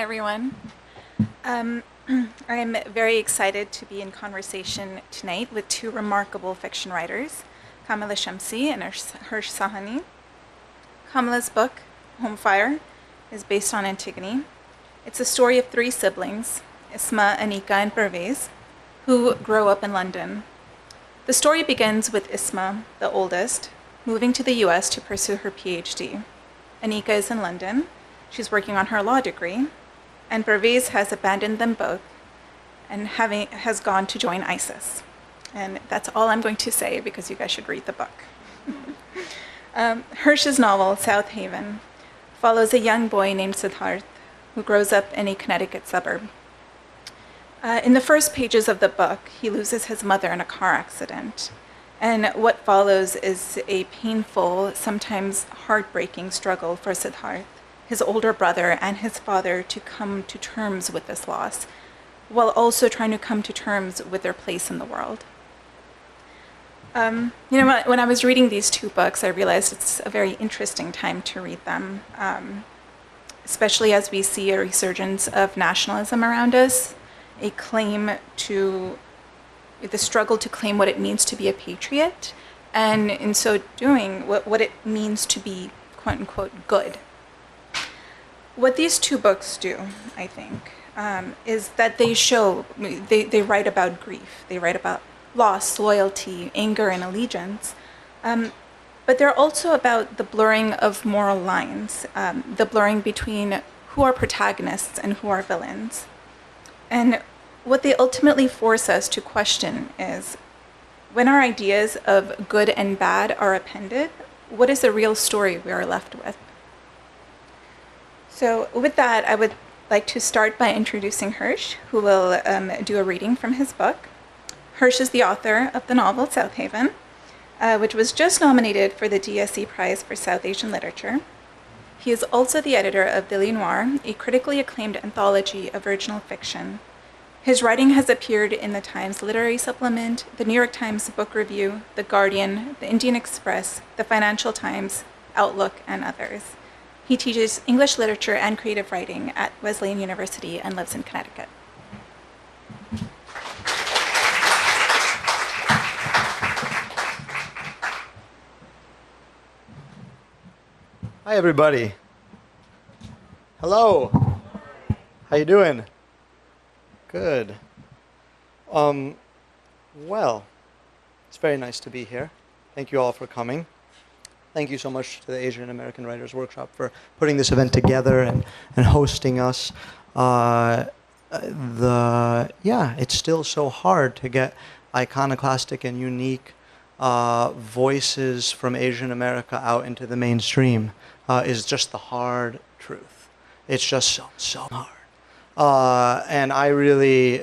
everyone. I'm very excited to be in conversation tonight with two remarkable fiction writers, Kamila Shamsie and Hirsh Sawhney. Kamila's book, Home Fire, is based on Antigone. It's a story of three siblings, Isma, Anika, and Pervez, who grow up in London. The story begins with Isma, the oldest, moving to the US to pursue her PhD. Anika is in London. She's working on her law degree, and Pervez has abandoned them both and has gone to join ISIS. And that's all I'm going to say because you guys should read the book. Hersh's novel, South Haven, follows a young boy named Siddharth who grows up in a Connecticut suburb. In the first pages of the book, he loses his mother in a car accident. And what follows is a painful, sometimes heartbreaking struggle for Siddharth, his older brother, and his father to come to terms with this loss, while also trying to come to terms with their place in the world. When I was reading these two books, I realized it's a very interesting time to read them, especially as we see a resurgence of nationalism around us, the struggle to claim what it means to be a patriot, and in so doing, what it means to be, quote unquote, good. What these two books do, I think, is that they write about grief. They write about loss, loyalty, anger, and allegiance. But they're also about the blurring of moral lines, the blurring between who are protagonists and who are villains. And what they ultimately force us to question is, when our ideas of good and bad are appended, what is the real story we are left with? So with that, I would like to start by introducing Hersh, who will do a reading from his book. Hersh is the author of the novel South Haven, which was just nominated for the DSE Prize for South Asian Literature. He is also the editor of Dili Noir, a critically acclaimed anthology of original fiction. His writing has appeared in the Times Literary Supplement, the New York Times Book Review, The Guardian, the Indian Express, the Financial Times, Outlook, and others. He teaches English literature and creative writing at Wesleyan University and lives in Connecticut. Hi, everybody. Hello. How you doing? Good. Well, it's very nice to be here. Thank you all for coming. Thank you so much to the Asian American Writers Workshop for putting this event together and hosting us. It's still so hard to get iconoclastic and unique voices from Asian America out into the mainstream. Is just the hard truth. It's just so hard. And I really,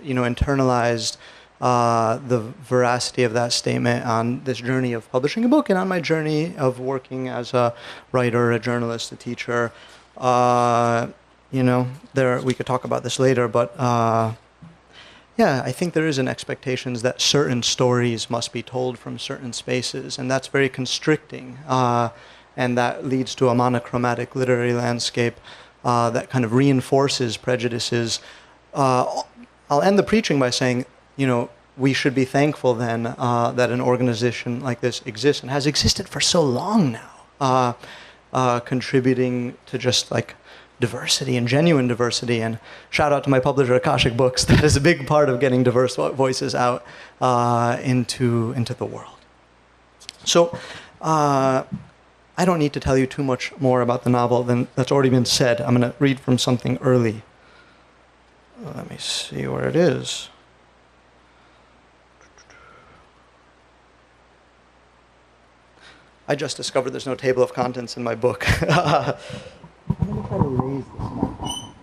internalized the veracity of that statement on this journey of publishing a book and on my journey of working as a writer, a journalist, a teacher. We could talk about this later, but I think there is an expectation that certain stories must be told from certain spaces, and that's very constricting. And that leads to a monochromatic literary landscape that kind of reinforces prejudices. I'll end the preaching by saying, we should be thankful then that an organization like this exists and has existed for so long now, contributing to just like diversity and genuine diversity. And shout out to my publisher, Akashic Books. That is a big part of getting diverse voices out into the world. So I don't need to tell you too much more about the novel than that's already been said. I'm going to read from something early. Let me see where it is. I just discovered there's no table of contents in my book. I'm going to try to raise this now.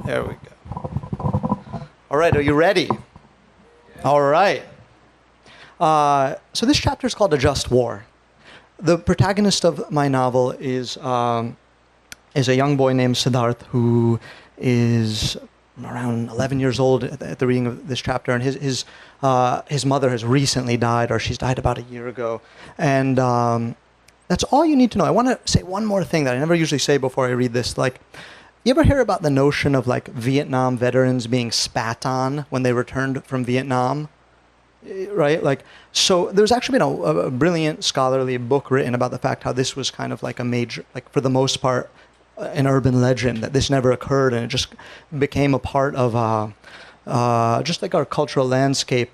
There we go. All right, are you ready? Yeah. All right. So this chapter is called A Just War. The protagonist of my novel is a young boy named Siddharth who is around 11 years old at the reading of this chapter, and his mother has recently died, or she's died about a year ago, and that's all you need to know. I want to say one more thing that I never usually say before I read this. Like, You ever hear about the notion of like Vietnam veterans being spat on when they returned from Vietnam? Right? Like, so there's actually been a brilliant scholarly book written about the fact how this was kind of like a major, like for the most part, an urban legend, that this never occurred, and it just became a part of just like our cultural landscape,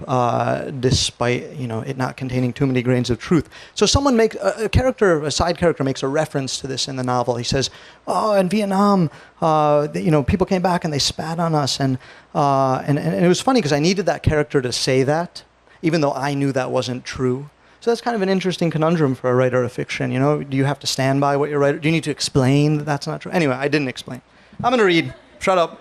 despite it not containing too many grains of truth. So someone makes a side character makes a reference to this in the novel. He says, "Oh, in Vietnam, people came back and they spat on us," and it was funny because I needed that character to say that, even though I knew that wasn't true. So that's kind of an interesting conundrum for a writer of fiction. Do you have to stand by what you're writing? Do you need to explain that that's not true? Anyway, I didn't explain. I'm going to read. Shut up.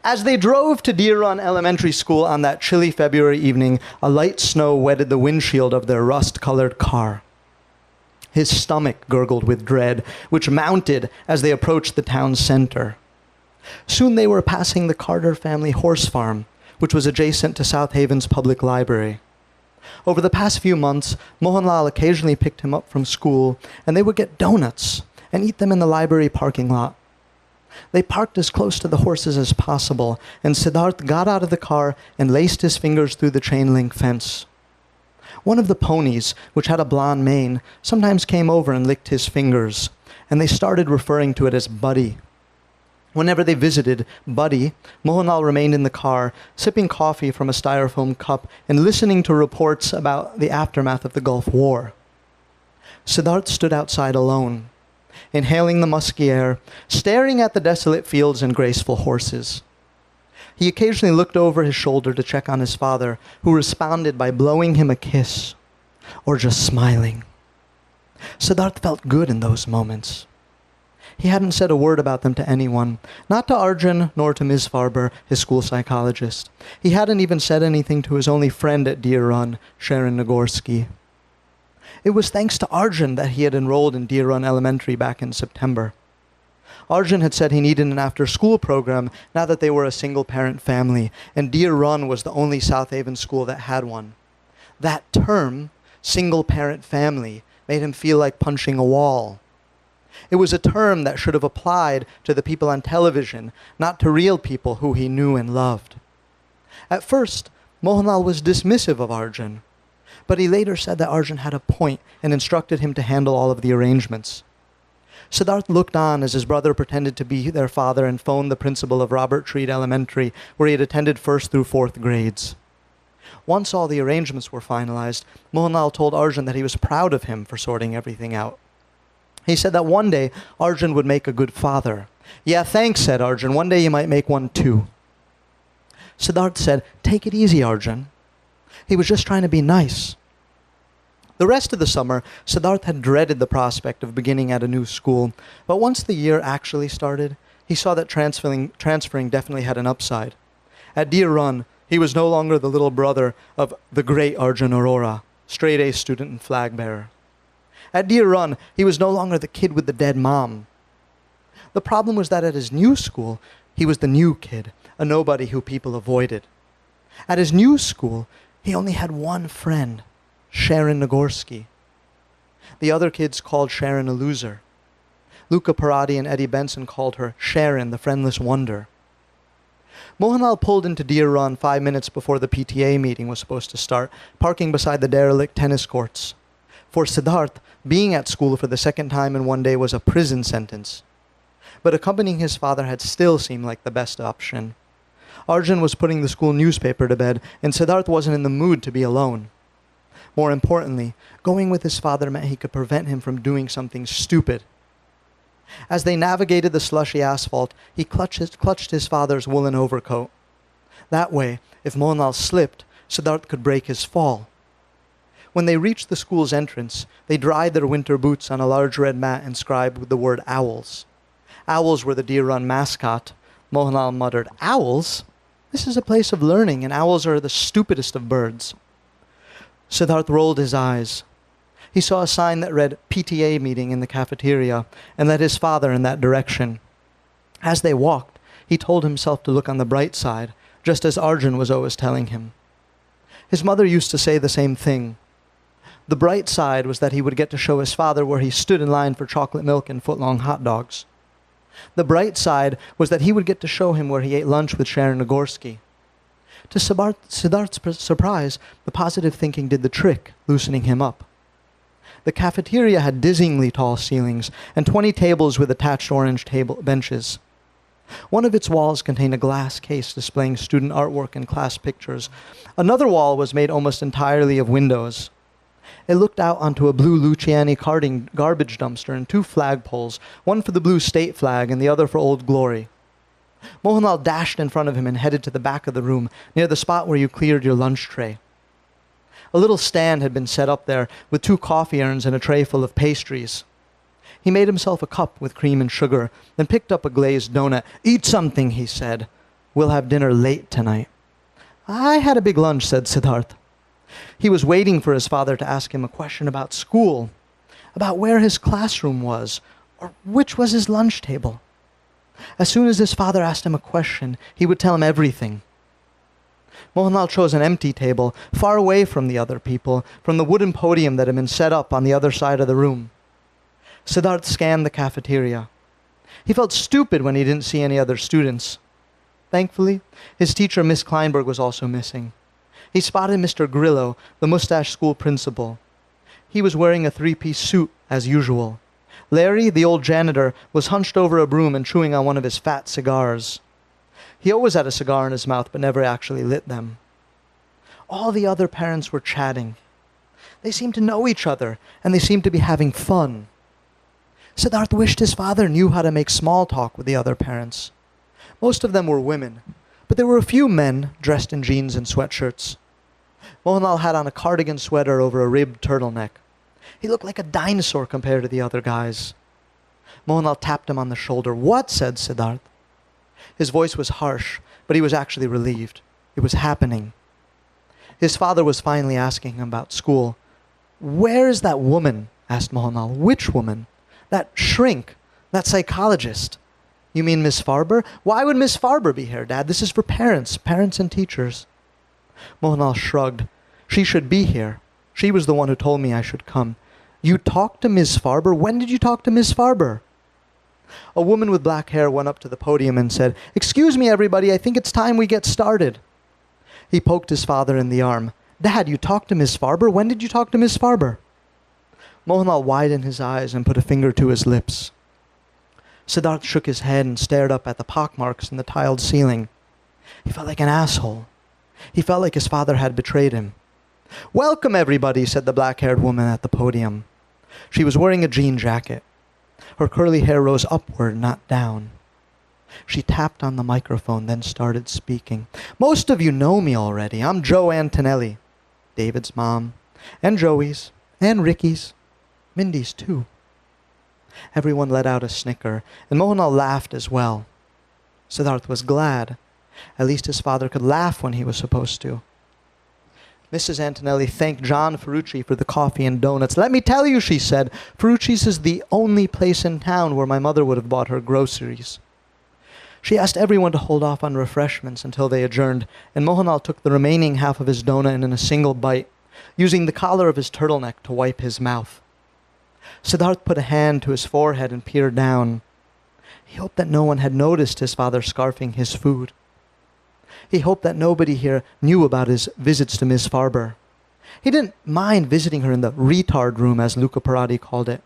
As they drove to Deer Run Elementary School on that chilly February evening, a light snow wetted the windshield of their rust-colored car. His stomach gurgled with dread, which mounted as they approached the town's center. Soon they were passing the Carter family horse farm, which was adjacent to South Haven's public library. Over the past few months, Mohanlal occasionally picked him up from school, and they would get donuts and eat them in the library parking lot. They parked as close to the horses as possible, and Siddharth got out of the car and laced his fingers through the chain-link fence. One of the ponies, which had a blonde mane, sometimes came over and licked his fingers, and they started referring to it as Buddy. Whenever they visited Buddy, Mohanlal remained in the car, sipping coffee from a styrofoam cup and listening to reports about the aftermath of the Gulf War. Siddharth stood outside alone, inhaling the musky air, staring at the desolate fields and graceful horses. He occasionally looked over his shoulder to check on his father, who responded by blowing him a kiss, or just smiling. Siddharth felt good in those moments. He hadn't said a word about them to anyone, not to Arjun nor to Ms. Farber, his school psychologist. He hadn't even said anything to his only friend at Deer Run, Sharon Nagorsky. It was thanks to Arjun that he had enrolled in Deer Run Elementary back in September. Arjun had said he needed an after-school program now that they were a single-parent family, and Deer Run was the only South Haven school that had one. That term, single-parent family, made him feel like punching a wall. It was a term that should have applied to the people on television, not to real people who he knew and loved. At first, Mohanlal was dismissive of Arjun, but he later said that Arjun had a point and instructed him to handle all of the arrangements. Siddharth looked on as his brother pretended to be their father and phoned the principal of Robert Treat Elementary, where he had attended 1st through 4th grades. Once all the arrangements were finalized, Mohanlal told Arjun that he was proud of him for sorting everything out. He said that one day Arjun would make a good father. "Yeah, thanks," said Arjun. "One day you might make one too." Siddharth said, "Take it easy, Arjun." He was just trying to be nice. The rest of the summer, Siddharth had dreaded the prospect of beginning at a new school, but once the year actually started, he saw that transferring definitely had an upside. At Deer Run, he was no longer the little brother of the great Arjun Arora, straight-A student and flag bearer. At Deer Run, he was no longer the kid with the dead mom. The problem was that at his new school, he was the new kid, a nobody who people avoided. At his new school, he only had one friend, Sharon Nagorsky. The other kids called Sharon a loser. Luca Parati and Eddie Benson called her Sharon, the friendless wonder. Mohanlal pulled into Deer Run 5 minutes before the PTA meeting was supposed to start, parking beside the derelict tennis courts. For Siddharth, being at school for the second time in one day was a prison sentence. But accompanying his father had still seemed like the best option. Arjun was putting the school newspaper to bed, and Siddharth wasn't in the mood to be alone. More importantly, going with his father meant he could prevent him from doing something stupid. As they navigated the slushy asphalt, he clutched his father's woolen overcoat. That way, if Mohanlal slipped, Siddharth could break his fall. When they reached the school's entrance, they dried their winter boots on a large red mat inscribed with the word owls. Owls were the Deer Run mascot. Mohanlal muttered, "Owls? This is a place of learning, and owls are the stupidest of birds." Siddharth rolled his eyes. He saw a sign that read PTA meeting in the cafeteria and led his father in that direction. As they walked, he told himself to look on the bright side, just as Arjun was always telling him. His mother used to say the same thing. The bright side was that he would get to show his father where he stood in line for chocolate milk and foot-long hot dogs. The bright side was that he would get to show him where he ate lunch with Sharon Nagorsky. To Siddharth's surprise, the positive thinking did the trick, loosening him up. The cafeteria had dizzyingly tall ceilings and 20 tables with attached orange benches. One of its walls contained a glass case displaying student artwork and class pictures. Another wall was made almost entirely of windows. It looked out onto a blue Luciani garbage dumpster and 2 flagpoles, one for the blue state flag and the other for Old Glory. Mohanlal dashed in front of him and headed to the back of the room, near the spot where you cleared your lunch tray. A little stand had been set up there with 2 coffee urns and a tray full of pastries. He made himself a cup with cream and sugar, then picked up a glazed donut. "Eat something," he said. "We'll have dinner late tonight." "I had a big lunch," said Siddharth. He was waiting for his father to ask him a question about school, about where his classroom was, or which was his lunch table. As soon as his father asked him a question, he would tell him everything. Mohanlal chose an empty table, far away from the other people, from the wooden podium that had been set up on the other side of the room. Siddharth scanned the cafeteria. He felt stupid when he didn't see any other students. Thankfully, his teacher, Miss Kleinberg, was also missing. He spotted Mr. Grillo, the mustached school principal. He was wearing a 3-piece suit, as usual. Larry, the old janitor, was hunched over a broom and chewing on one of his fat cigars. He always had a cigar in his mouth, but never actually lit them. All the other parents were chatting. They seemed to know each other, and they seemed to be having fun. Siddharth wished his father knew how to make small talk with the other parents. Most of them were women, but there were a few men dressed in jeans and sweatshirts. Mohanlal had on a cardigan sweater over a ribbed turtleneck. He looked like a dinosaur compared to the other guys. Mohanlal tapped him on the shoulder. "What?" said Siddharth. His voice was harsh, but he was actually relieved. It was happening. His father was finally asking him about school. "Where is that woman?" asked Mohanlal. "Which woman?" "That shrink, that psychologist." "You mean Miss Farber?" "Why would Miss Farber be here, Dad? This is for parents and teachers." Mohanlal shrugged. "She should be here. She was the one who told me I should come." "You talked to Miss Farber? When did you talk to Miss Farber?" A woman with black hair went up to the podium and said, "Excuse me, everybody, I think it's time we get started." He poked his father in the arm. "Dad, you talked to Miss Farber? When did you talk to Miss Farber?" Mohanlal widened his eyes and put a finger to his lips. Siddharth shook his head and stared up at the pockmarks in the tiled ceiling. He felt like an asshole. He felt like his father had betrayed him. "Welcome, everybody," said the black-haired woman at the podium. She was wearing a jean jacket. Her curly hair rose upward, not down. She tapped on the microphone, then started speaking. "Most of you know me already. I'm Joe Antonelli, David's mom, and Joey's, and Ricky's, Mindy's too." Everyone let out a snicker, and Mohanlal laughed as well. Siddharth was glad. At least his father could laugh when he was supposed to. Mrs. Antonelli thanked John Ferrucci for the coffee and donuts. "Let me tell you," she said, "Ferrucci's is the only place in town where my mother would have bought her groceries." She asked everyone to hold off on refreshments until they adjourned, and Mohanlal took the remaining half of his donut in a single bite, using the collar of his turtleneck to wipe his mouth. Siddharth put a hand to his forehead and peered down. He hoped that no one had noticed his father scarfing his food. He hoped that nobody here knew about his visits to Miss Farber. He didn't mind visiting her in the retard room, as Luca Parati called it.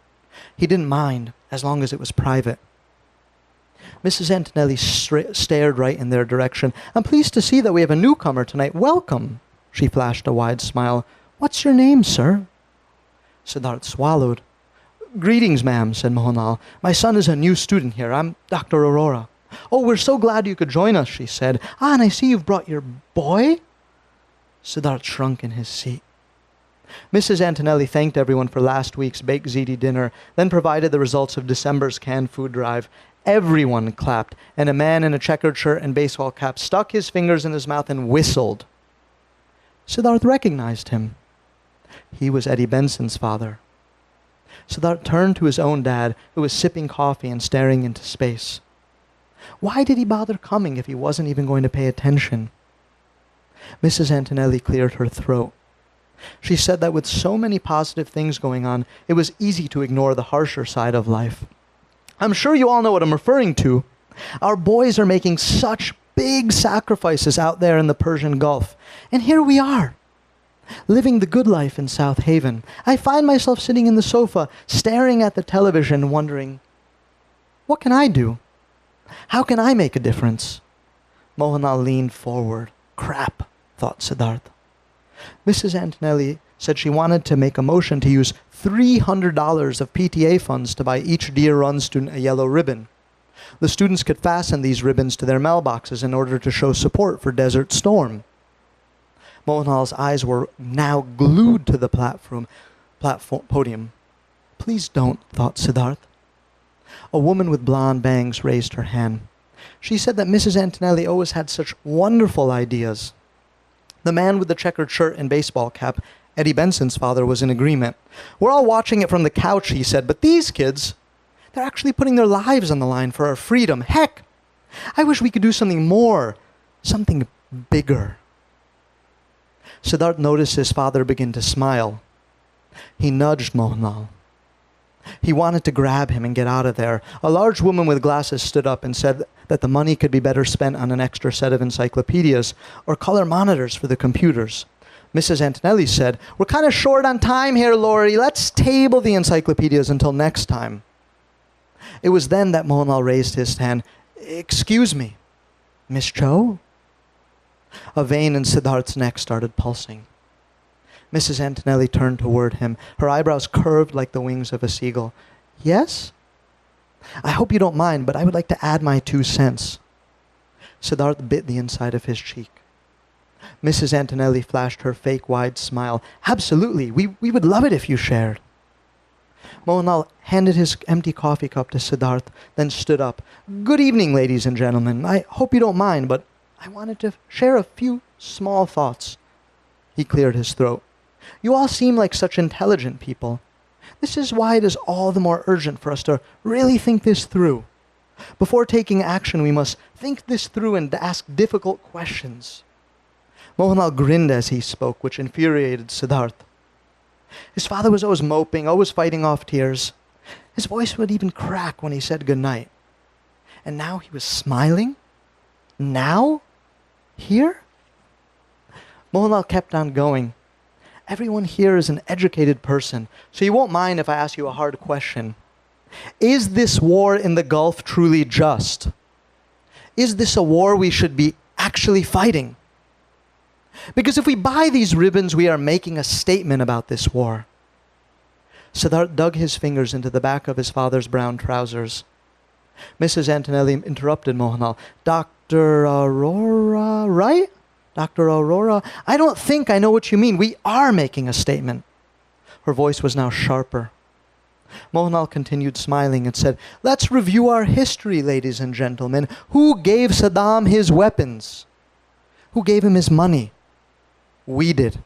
He didn't mind, as long as it was private. Mrs. Antonelli stared right in their direction. "I'm pleased to see that we have a newcomer tonight. Welcome." She flashed a wide smile. "What's your name, sir?" Siddharth swallowed. "Greetings, ma'am," said Mohanlal. "My son is a new student here. I'm Dr. Aurora." "Oh, we're so glad you could join us," she said. "Ah, and I see you've brought your boy?" Siddharth shrunk in his seat. Mrs. Antonelli thanked everyone for last week's baked ziti dinner, then provided the results of December's canned food drive. Everyone clapped, and a man in a checkered shirt and baseball cap stuck his fingers in his mouth and whistled. Siddharth recognized him. He was Eddie Benson's father. Siddharth turned to his own dad, who was sipping coffee and staring into space. Why did he bother coming if he wasn't even going to pay attention? Mrs. Antonelli cleared her throat. She said that with so many positive things going on, it was easy to ignore the harsher side of life. I'm sure you all know what I'm referring to. Our boys are making such big sacrifices out there in the Persian Gulf. And here we are, living the good life in South Haven. I find myself sitting in the sofa, staring at the television, wondering, what can I do? How can I make a difference? Mohanlal leaned forward. Crap, thought Siddharth. Mrs. Antonelli said she wanted to make a motion to use $300 of PTA funds to buy each Deer Run student a yellow ribbon. The students could fasten these ribbons to their mailboxes in order to show support for Desert Storm. Mohanlal's eyes were now glued to the podium. Please don't, thought Siddharth. A woman with blonde bangs raised her hand. She said that Mrs. Antonelli always had such wonderful ideas. The man with the checkered shirt and baseball cap, Eddie Benson's father, was in agreement. We're all watching it from the couch, he said, but these kids, they're actually putting their lives on the line for our freedom. Heck, I wish we could do something more, something bigger. Siddharth noticed his father begin to smile. He nudged Mohanlal. He wanted to grab him and get out of there. A large woman with glasses stood up and said that the money could be better spent on an extra set of encyclopedias or color monitors for the computers. Mrs. Antonelli said, we're kind of short on time here, Laurie. Let's table the encyclopedias until next time. It was then that Mohanlal raised his hand. Excuse me, Miss Cho? A vein in Siddharth's neck started pulsing. Mrs. Antonelli turned toward him, her eyebrows curved like the wings of a seagull. Yes? I hope you don't mind, but I would like to add my 2 cents. Siddharth bit the inside of his cheek. Mrs. Antonelli flashed her fake wide smile. Absolutely, we would love it if you shared. Mohanlal handed his empty coffee cup to Siddharth, then stood up. Good evening, ladies and gentlemen. I hope you don't mind, but I wanted to share a few small thoughts. He cleared his throat. You all seem like such intelligent people. This is why it is all the more urgent for us to really think this through. Before taking action, we must think this through and ask difficult questions. Mohanlal grinned as he spoke, which infuriated Siddharth. His father was always moping, always fighting off tears. His voice would even crack when he said goodnight. And now he was smiling? Now? Here? Mohanlal kept on going. Everyone here is an educated person, so you won't mind if I ask you a hard question. Is this war in the Gulf truly just? Is this a war we should be actually fighting? Because if we buy these ribbons, we are making a statement about this war. Siddharth dug his fingers into the back of his father's brown trousers. Mrs. Antonelli interrupted Mohanlal. Dr. Aurora, right? Dr. Aurora, I don't think I know what you mean. We are making a statement. Her voice was now sharper. Mohanlal continued smiling and said, let's review our history, ladies and gentlemen. Who gave Saddam his weapons? Who gave him his money? We did.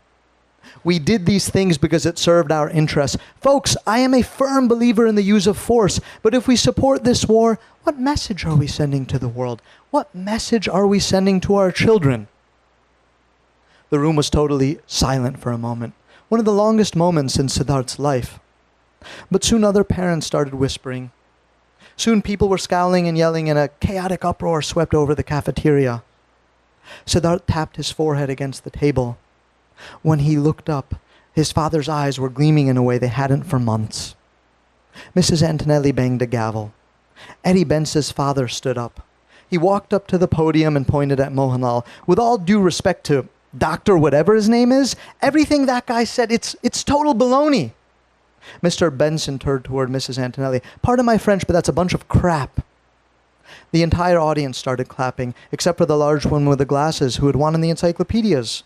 We did these things because it served our interests. Folks, I am a firm believer in the use of force, but if we support this war, what message are we sending to the world? What message are we sending to our children? The room was totally silent for a moment, one of the longest moments in Siddharth's life. But soon other parents started whispering. Soon people were scowling and yelling, and a chaotic uproar swept over the cafeteria. Siddharth tapped his forehead against the table. When he looked up, his father's eyes were gleaming in a way they hadn't for months. Mrs. Antonelli banged a gavel. Eddie Benson's father stood up. He walked up to the podium and pointed at Mohanlal. With all due respect to Dr. whatever his name is, everything that guy said, it's total baloney. Mr. Benson turned toward Mrs. Antonelli. Pardon my French, but that's a bunch of crap. The entire audience started clapping, except for the large one with the glasses who had wanted the encyclopedias.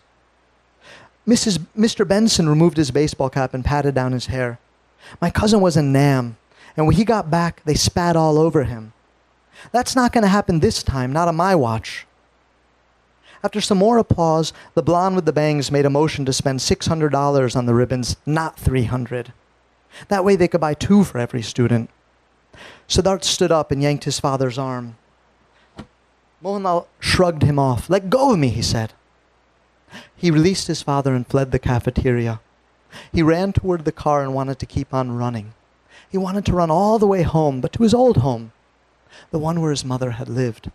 Mr. Benson removed his baseball cap and patted down his hair. My cousin was a Nam, and when he got back, they spat all over him. That's not going to happen this time, not on my watch. After some more applause, the blonde with the bangs made a motion to spend $600 on the ribbons, not $300. That way they could buy 2 for every student. Siddharth stood up and yanked his father's arm. Mohanlal shrugged him off. Let go of me, he said. He released his father and fled the cafeteria. He ran toward the car and wanted to keep on running. He wanted to run all the way home, but to his old home, the one where his mother had lived.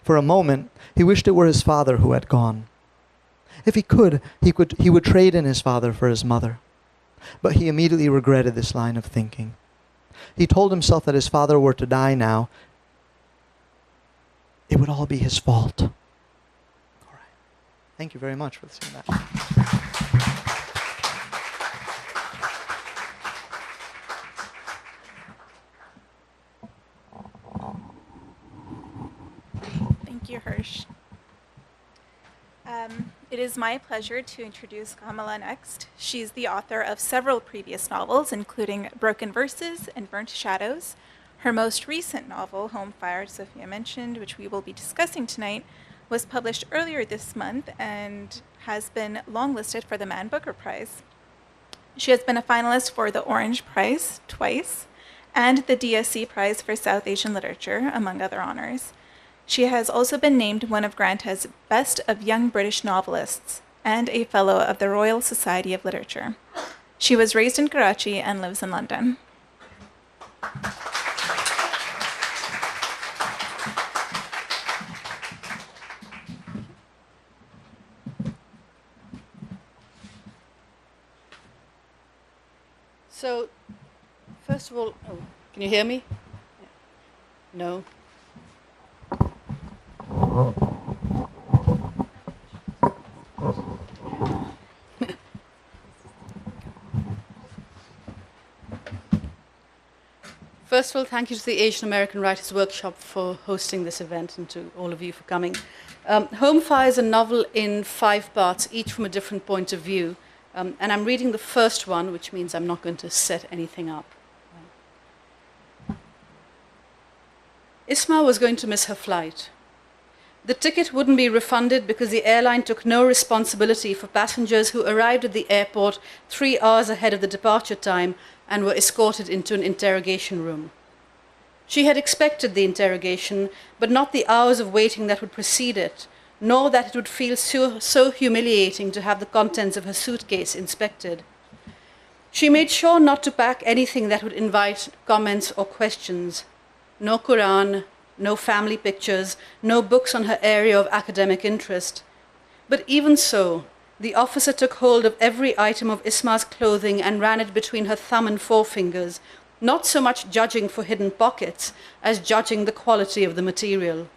For a moment, he wished it were his father who had gone. If he could, he would trade in his father for his mother. But he immediately regretted this line of thinking. He told himself that his father were to die now, it would all be his fault. All right. Thank you very much for saying that. Thank you, Hirsh. It is my pleasure to introduce Kamila next. She's the author of several previous novels, including Broken Verses and Burnt Shadows. Her most recent novel, Home Fire, Sophia mentioned, which we will be discussing tonight, was published earlier this month and has been longlisted for the Man Booker Prize. She has been a finalist for the Orange Prize twice and the DSC Prize for South Asian Literature, among other honors. She has also been named one of Granta's Best of Young British Novelists and a Fellow of the Royal Society of Literature. She was raised in Karachi and lives in London. So, first of all, can you hear me? No. First of all, thank you to the Asian American Writers Workshop for hosting this event and to all of you for coming. Home Fire is a novel in 5 parts, each from a different point of view. And I'm reading the first one, which means I'm not going to set anything up. Isma was going to miss her flight. The ticket wouldn't be refunded because the airline took no responsibility for passengers who arrived at the airport 3 hours ahead of the departure time and were escorted into an interrogation room. She had expected the interrogation, but not the hours of waiting that would precede it, nor that it would feel so humiliating to have the contents of her suitcase inspected. She made sure not to pack anything that would invite comments or questions. No Quran, no family pictures, no books on her area of academic interest. But even so, the officer took hold of every item of Isma's clothing and ran it between her thumb and forefingers, not so much judging for hidden pockets as judging the quality of the material.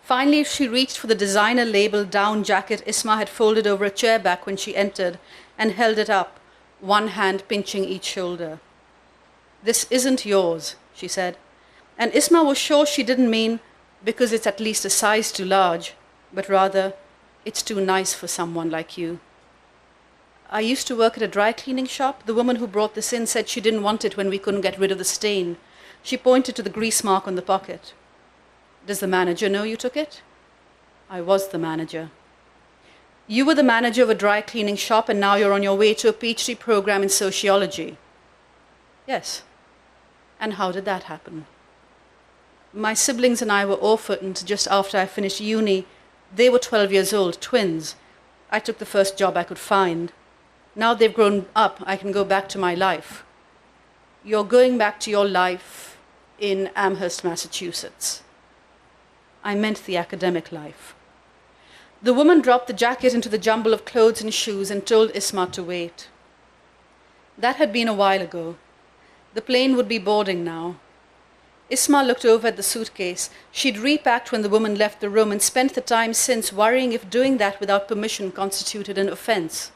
Finally, she reached for the designer-labeled down jacket Isma had folded over a chair back when she entered and held it up, one hand pinching each shoulder. "This isn't yours," she said. And Isma was sure she didn't mean because it's at least a size too large, but rather, it's too nice for someone like you. "I used to work at a dry cleaning shop. The woman who brought this in said she didn't want it when we couldn't get rid of the stain." She pointed to the grease mark on the pocket. "Does the manager know you took it?" "I was the manager." "You were the manager of a dry cleaning shop and now you're on your way to a PhD program in sociology?" "Yes." "And how did that happen?" "My siblings and I were orphaned just after I finished uni. They were 12 years old, twins. I took the first job I could find. Now they've grown up, I can go back to my life." "You're going back to your life in Amherst, Massachusetts." "I meant the academic life." The woman dropped the jacket into the jumble of clothes and shoes and told Isma to wait. That had been a while ago. The plane would be boarding now. Isma looked over at the suitcase. She'd repacked when the woman left the room and spent the time since worrying if doing that without permission constituted an offense.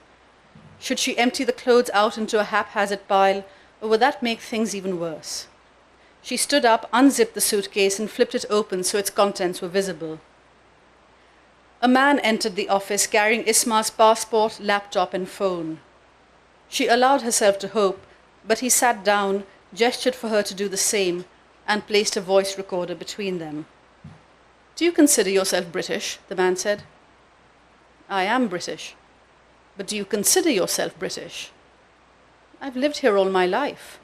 Should she empty the clothes out into a haphazard pile, or would that make things even worse? She stood up, unzipped the suitcase, and flipped it open so its contents were visible. A man entered the office carrying Isma's passport, laptop, and phone. She allowed herself to hope, but he sat down, gestured for her to do the same, and placed a voice recorder between them. "Do you consider yourself British?" the man said. "I am British." "But do you consider yourself British?" "I've lived here all my life."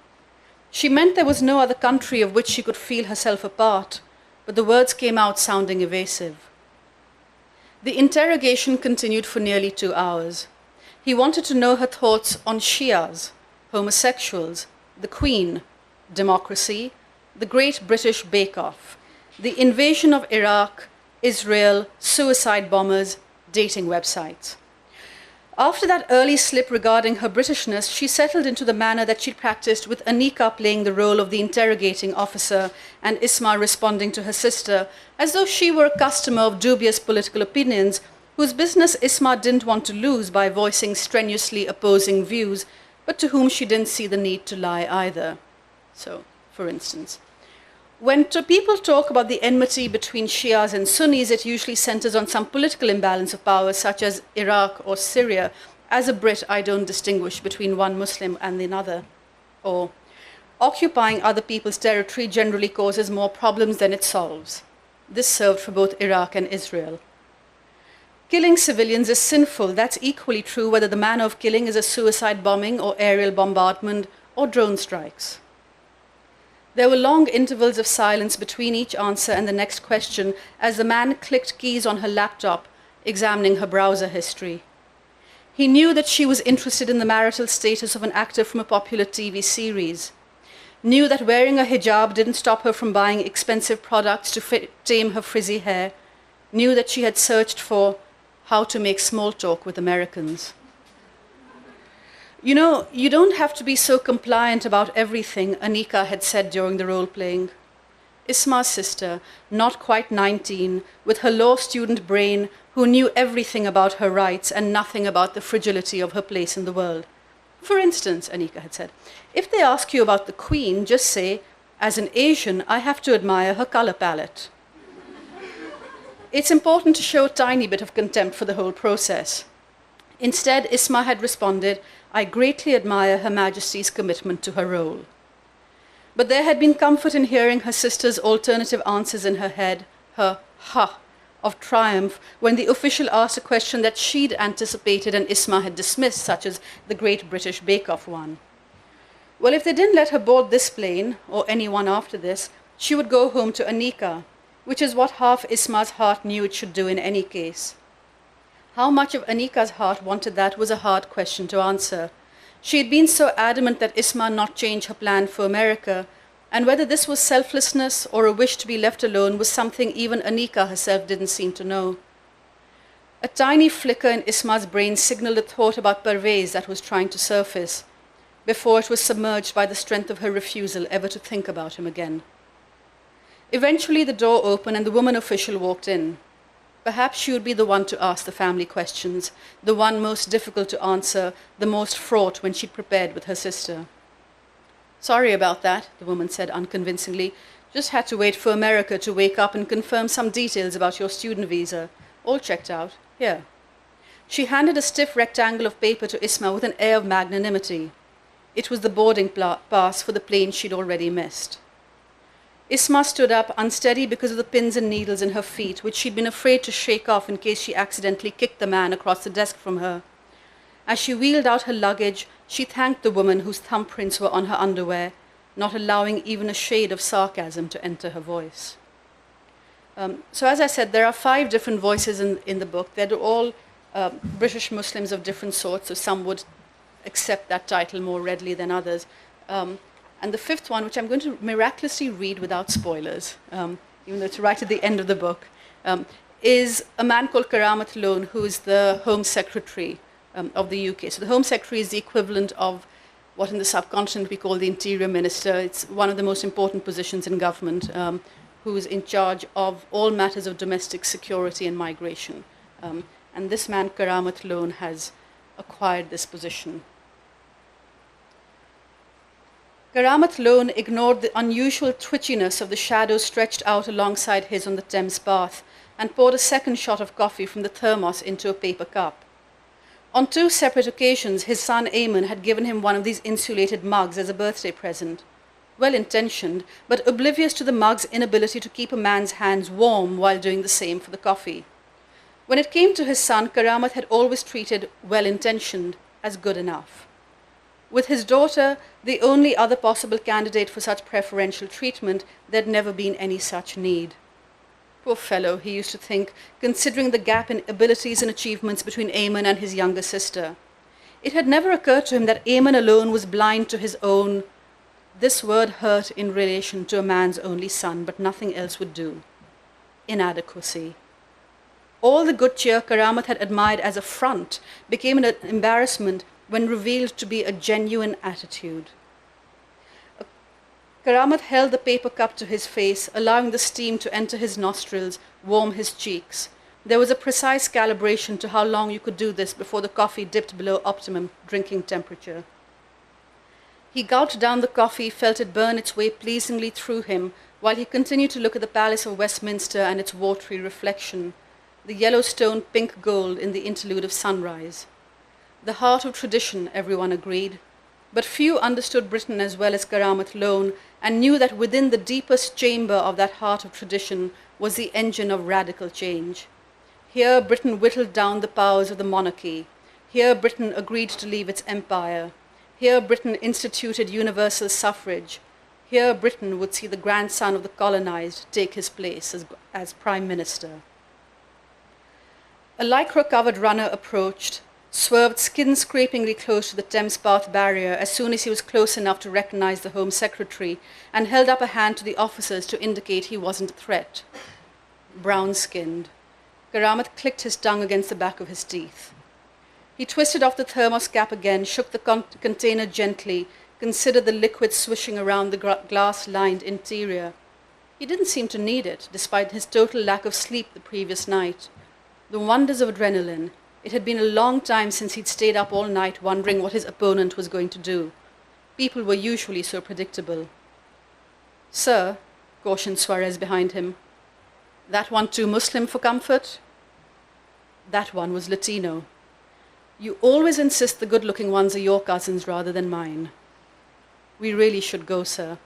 She meant there was no other country of which she could feel herself a part, but the words came out sounding evasive. The interrogation continued for nearly 2 hours. He wanted to know her thoughts on Shias, homosexuals, the Queen, democracy, the Great British Bake Off, the invasion of Iraq, Israel, suicide bombers, dating websites. After that early slip regarding her Britishness, she settled into the manner that she'd practiced, with Anika playing the role of the interrogating officer and Isma responding to her sister, as though she were a customer of dubious political opinions, whose business Isma didn't want to lose by voicing strenuously opposing views, but to whom she didn't see the need to lie either. So, for instance, when people talk about the enmity between Shias and Sunnis, it usually centers on some political imbalance of power, such as Iraq or Syria. As a Brit, I don't distinguish between one Muslim and another. Or, occupying other people's territory generally causes more problems than it solves. This served for both Iraq and Israel. Killing civilians is sinful. That's equally true whether the manner of killing is a suicide bombing or aerial bombardment or drone strikes. There were long intervals of silence between each answer and the next question as the man clicked keys on her laptop, examining her browser history. He knew that she was interested in the marital status of an actor from a popular TV series, knew that wearing a hijab didn't stop her from buying expensive products to tame her frizzy hair, knew that she had searched for how to make small talk with Americans. You know, you don't have to be so compliant about everything, Anika had said during the role-playing. Isma's sister, not quite 19, with her law student brain, who knew everything about her rights and nothing about the fragility of her place in the world. For instance, Anika had said, if they ask you about the Queen, just say, as an Asian, I have to admire her color palette. It's important to show a tiny bit of contempt for the whole process. Instead, Isma had responded, I greatly admire Her Majesty's commitment to her role. But there had been comfort in hearing her sister's alternative answers in her head, her ha of triumph, when the official asked a question that she'd anticipated and Isma had dismissed, such as the Great British Bake Off one. Well, if they didn't let her board this plane, or anyone after this, she would go home to Anika, which is what half Isma's heart knew it should do in any case. How much of Anika's heart wanted that was a hard question to answer. She had been so adamant that Isma not change her plan for America, and whether this was selflessness or a wish to be left alone was something even Anika herself didn't seem to know. A tiny flicker in Isma's brain signaled a thought about Pervez that was trying to surface, before it was submerged by the strength of her refusal ever to think about him again. Eventually the door opened and the woman official walked in. Perhaps she would be the one to ask the family questions, the one most difficult to answer, the most fraught when she prepared with her sister. Sorry about that, the woman said unconvincingly. Just had to wait for America to wake up and confirm some details about your student visa. All checked out. Here. She handed a stiff rectangle of paper to Isma with an air of magnanimity. It was the boarding pass for the plane she'd already missed. Isma stood up, unsteady because of the pins and needles in her feet, which she'd been afraid to shake off in case she accidentally kicked the man across the desk from her. As she wheeled out her luggage, she thanked the woman whose thumbprints were on her underwear, not allowing even a shade of sarcasm to enter her voice. So as I said, there are 5 different voices in the book. They're all British Muslims of different sorts, so some would accept that title more readily than others. And the 5th one, which I'm going to miraculously read without spoilers, even though it's right at the end of the book, is a man called Karamat Lone, who is the Home Secretary of the UK. So the Home Secretary is the equivalent of what in the subcontinent we call the Interior Minister. It's one of the most important positions in government, who is in charge of all matters of domestic security and migration. And this man, Karamat Lone, has acquired this position. Karamat Lone ignored the unusual twitchiness of the shadow stretched out alongside his on the Thames bath and poured a second shot of coffee from the thermos into a paper cup. On 2 separate occasions, his son Eamon had given him one of these insulated mugs as a birthday present. Well-intentioned, but oblivious to the mug's inability to keep a man's hands warm while doing the same for the coffee. When it came to his son, Karamat had always treated well-intentioned as good enough. With his daughter, the only other possible candidate for such preferential treatment, there'd never been any such need. Poor fellow, he used to think, considering the gap in abilities and achievements between Eamon and his younger sister. It had never occurred to him that Eamon alone was blind to his own This word hurt in relation to a man's only son, but nothing else would do. Inadequacy. All the good cheer Karamat had admired as a front became an embarrassment when revealed to be a genuine attitude. Karamat held the paper cup to his face, allowing the steam to enter his nostrils, warm his cheeks. There was a precise calibration to how long you could do this before the coffee dipped below optimum drinking temperature. He gulped down the coffee, felt it burn its way pleasingly through him, while he continued to look at the Palace of Westminster and its watery reflection, the Yellowstone pink gold in the interlude of sunrise. The heart of tradition, everyone agreed. But few understood Britain as well as Karamat Lone and knew that within the deepest chamber of that heart of tradition was the engine of radical change. Here Britain whittled down the powers of the monarchy. Here Britain agreed to leave its empire. Here Britain instituted universal suffrage. Here Britain would see the grandson of the colonized take his place as prime minister. A lycra-covered runner approached, swerved skin-scrapingly close to the Thames Path barrier as soon as he was close enough to recognize the Home Secretary, and held up a hand to the officers to indicate he wasn't a threat. Brown-skinned. Karamat clicked his tongue against the back of his teeth. He twisted off the thermos cap again, shook the container gently, considered the liquid swishing around the glass-lined interior. He didn't seem to need it, despite his total lack of sleep the previous night. The wonders of adrenaline. It had been a long time since he'd stayed up all night wondering what his opponent was going to do. People were usually so predictable. "Sir," cautioned Suarez behind him, "that one too Muslim for comfort?" That one was Latino. "You always insist the good-looking ones are your cousins rather than mine." "We really should go, sir."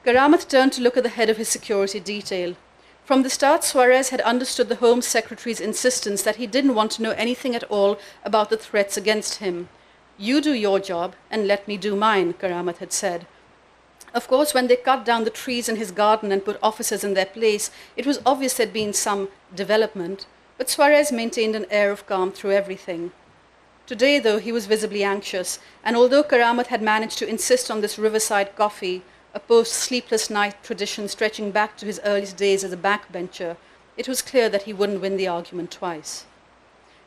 Karamat turned to look at the head of his security detail. From the start, Suarez had understood the Home Secretary's insistence that he didn't want to know anything at all about the threats against him. "You do your job, and let me do mine," Karamat had said. Of course, when they cut down the trees in his garden and put officers in their place, it was obvious there'd been some development, but Suarez maintained an air of calm through everything. Today, though, he was visibly anxious, and although Karamat had managed to insist on this riverside coffee, a post-sleepless night tradition stretching back to his earliest days as a backbencher, it was clear that he wouldn't win the argument twice.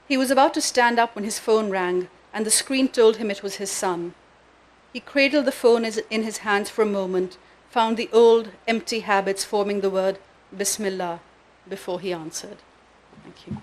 He was about to stand up when his phone rang, and the screen told him it was his son. He cradled the phone in his hands for a moment, found the old, empty habits forming the word Bismillah before he answered. Thank you.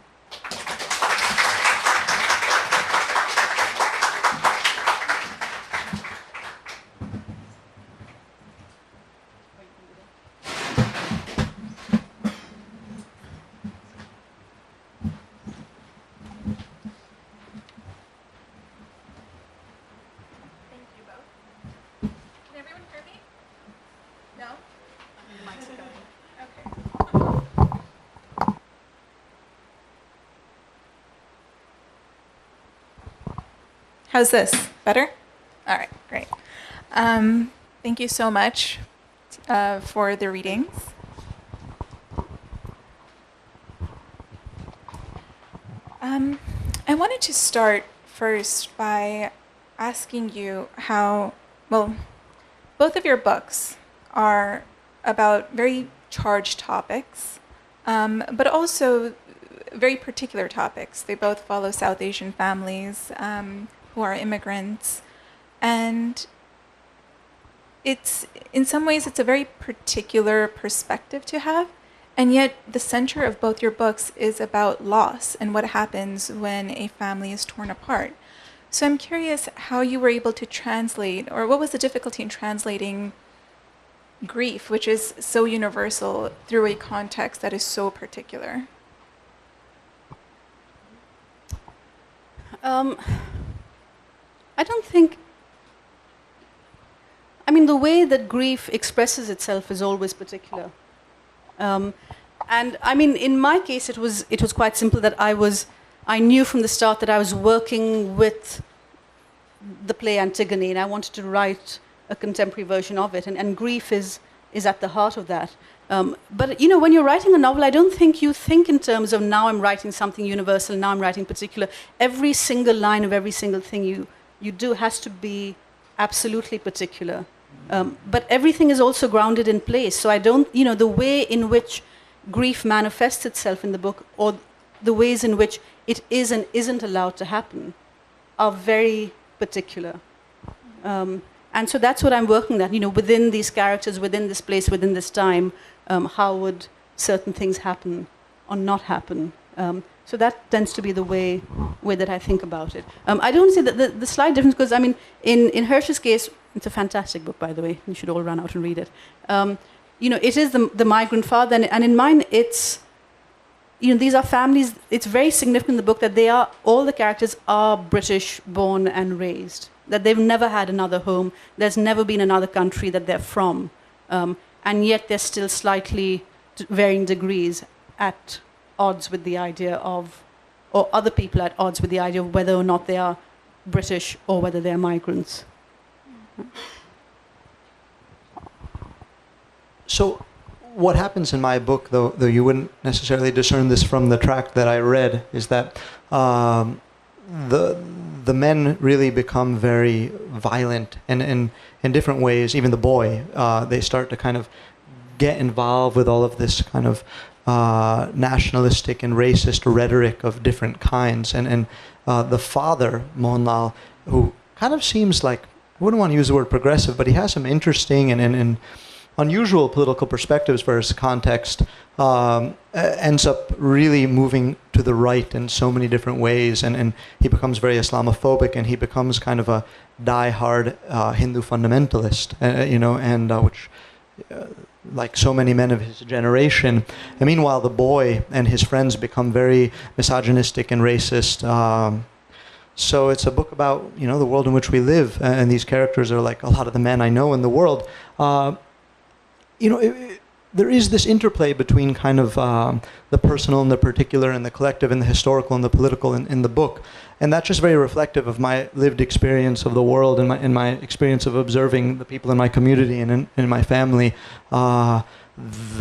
How's this? Better? All right, great. Thank you so much for the readings. I wanted to start first by asking you how, well, both of your books are about very charged topics, but also very particular topics. They both follow South Asian families who are immigrants, and in some ways it's a very particular perspective to have, and yet the center of both your books is about loss and what happens when a family is torn apart. So I'm curious how you were able to translate, or what was the difficulty in translating grief, which is so universal, through a context that is so particular? I don't think, I mean, the way that grief expresses itself is always particular. And I mean, in my case, it was quite simple that I knew from the start that I was working with the play Antigone, and I wanted to write a contemporary version of it, and grief is at the heart of that. But, you know, when you're writing a novel, I don't think you think in terms of now I'm writing something universal, now I'm writing particular. Every single line of every single thing you do has to be absolutely particular. But everything is also grounded in place. So I don't, the way in which grief manifests itself in the book, or the ways in which it is and isn't allowed to happen, are very particular. And so that's what I'm working at, within these characters, within this place, within this time, how would certain things happen or not happen? So that tends to be the way that I think about it. I don't see that the slight difference, because in Hersh's case, it's a fantastic book, by the way. You should all run out and read it. It is the migrant father, and in mine, it's these are families. It's very significant in the book that all the characters are British born and raised. That they've never had another home. There's never been another country that they're from, and yet they're still slightly, to varying degrees, at odds with the idea of, or other people at odds with the idea of whether or not they are British or whether they're migrants. So what happens in my book, though you wouldn't necessarily discern this from the tract that I read, is that the men really become very violent, and in different ways. Even the boy, they start to kind of get involved with all of this kind of nationalistic and racist rhetoric of different kinds. And the father, Mohanlal, who kind of seems like, I wouldn't want to use the word progressive, but he has some interesting and unusual political perspectives for his context, ends up really moving to the right in so many different ways, and he becomes very Islamophobic, and he becomes kind of a die-hard Hindu fundamentalist, which, like so many men of his generation. And meanwhile, the boy and his friends become very misogynistic and racist. So it's a book about, the world in which we live, and these characters are like a lot of the men I know in the world. There is this interplay between kind of the personal and the particular and the collective and the historical and the political in the book. And that's just very reflective of my lived experience of the world and my experience of observing the people in my community and in my family. The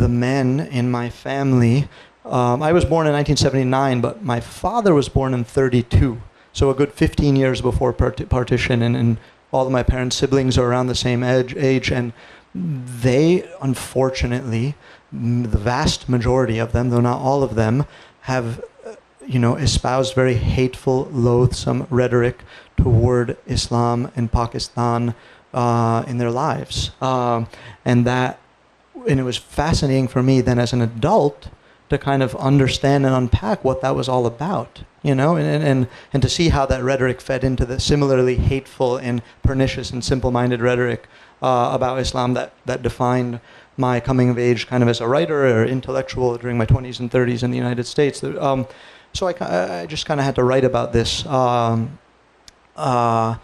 men in my family, I was born in 1979, but my father was born in 1932. So a good 15 years before partition, and all of my parents' siblings are around the same age, and they, unfortunately, the vast majority of them, though not all of them, have, espoused very hateful, loathsome rhetoric toward Islam and Pakistan in their lives. And it was fascinating for me then as an adult to kind of understand and unpack what that was all about, and to see how that rhetoric fed into the similarly hateful and pernicious and simple-minded rhetoric about Islam that defined my coming of age kind of as a writer or intellectual during my 20s and 30s in the United States. So I just kind of had to write about this. But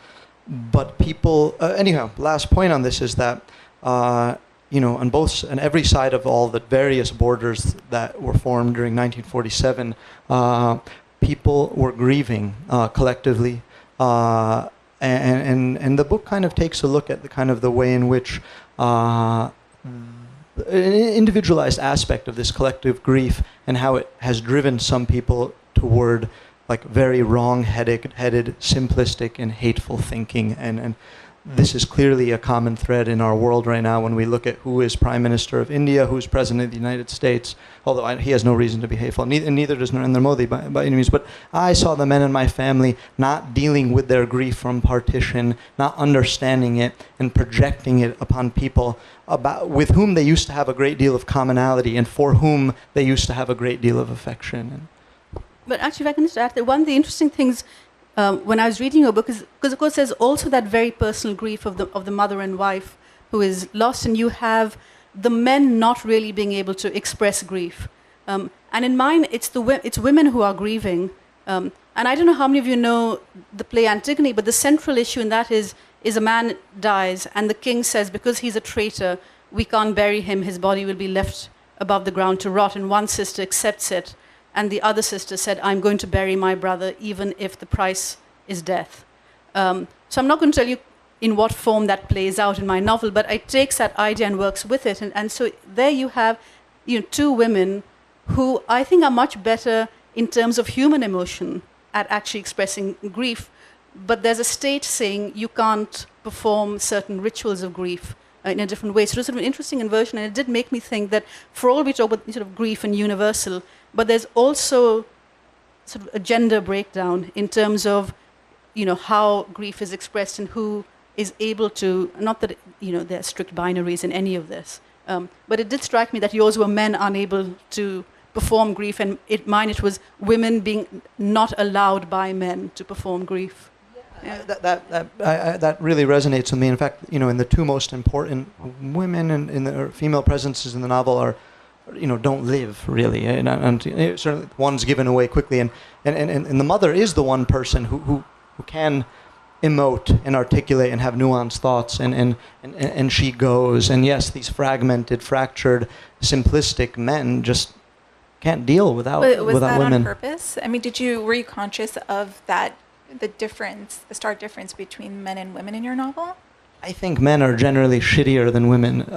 people, anyhow, last point on this is that, on every side of all the various borders that were formed during 1947, people were grieving collectively. And the book kind of takes a look at the way in which an individualized aspect of this collective grief and how it has driven some people toward like very wrong-headed, simplistic and hateful thinking. And this is clearly a common thread in our world right now when we look at who is Prime Minister of India, who's President of the United States, although he has no reason to be hateful, neither does Narendra Modi by any means. But I saw the men in my family not dealing with their grief from partition, not understanding it and projecting it upon people with whom they used to have a great deal of commonality and for whom they used to have a great deal of affection. But actually, if I can just add that one of the interesting things when I was reading your book is, because of course there's also that very personal grief of the mother and wife who is lost, and you have the men not really being able to express grief. And in mine, it's women who are grieving. And I don't know how many of you know the play Antigone, but the central issue in that is a man dies, and the king says, because he's a traitor, we can't bury him, his body will be left above the ground to rot. And one sister accepts it, and the other sister said, I'm going to bury my brother even if the price is death. So I'm not going to tell you in what form that plays out in my novel, but it takes that idea and works with it. And so there you have two women who I think are much better in terms of human emotion at actually expressing grief. But there's a state saying you can't perform certain rituals of grief in a different way. So it was sort of an interesting inversion, and it did make me think that for all we talk about sort of grief and universal, but there's also sort of a gender breakdown in terms of, how grief is expressed and who is able to, not that, there are strict binaries in any of this, but it did strike me that yours were men unable to perform grief, and mine it was women being not allowed by men to perform grief. Yeah. That really resonates with me. In fact, in the two most important women in the female presences in the novel are, don't live really, and certainly one's given away quickly, and the mother is the one person who can emote and articulate and have nuanced thoughts, and she goes, and yes, these fragmented, fractured, simplistic men just can't deal without women. Was that on purpose? I mean, were you conscious of that, the stark difference between men and women in your novel? I think men are generally shittier than women. And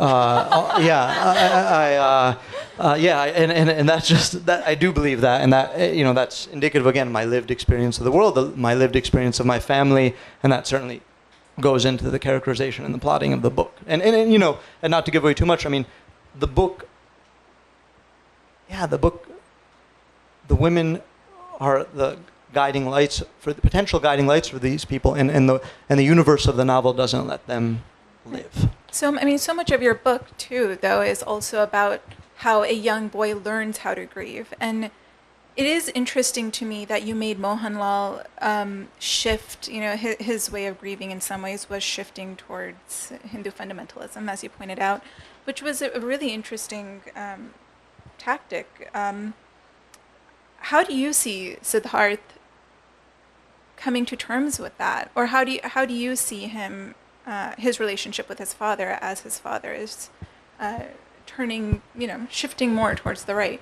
that's just that. I do believe that, and that that's indicative again of my lived experience of the world, my lived experience of my family, and that certainly goes into the characterization and the plotting of the book. And not to give away too much, I mean, the book. Yeah, the women are the guiding lights the potential guiding lights for these people, and the universe of the novel doesn't let them live. So I mean, so much of your book too, though, is also about how a young boy learns how to grieve, and it is interesting to me that you made Mohanlal shift. His way of grieving in some ways was shifting towards Hindu fundamentalism, as you pointed out, which was a really interesting tactic. How do you see Siddharth coming to terms with that, or how do you see him, his relationship with his father, as his father is turning, shifting more towards the right?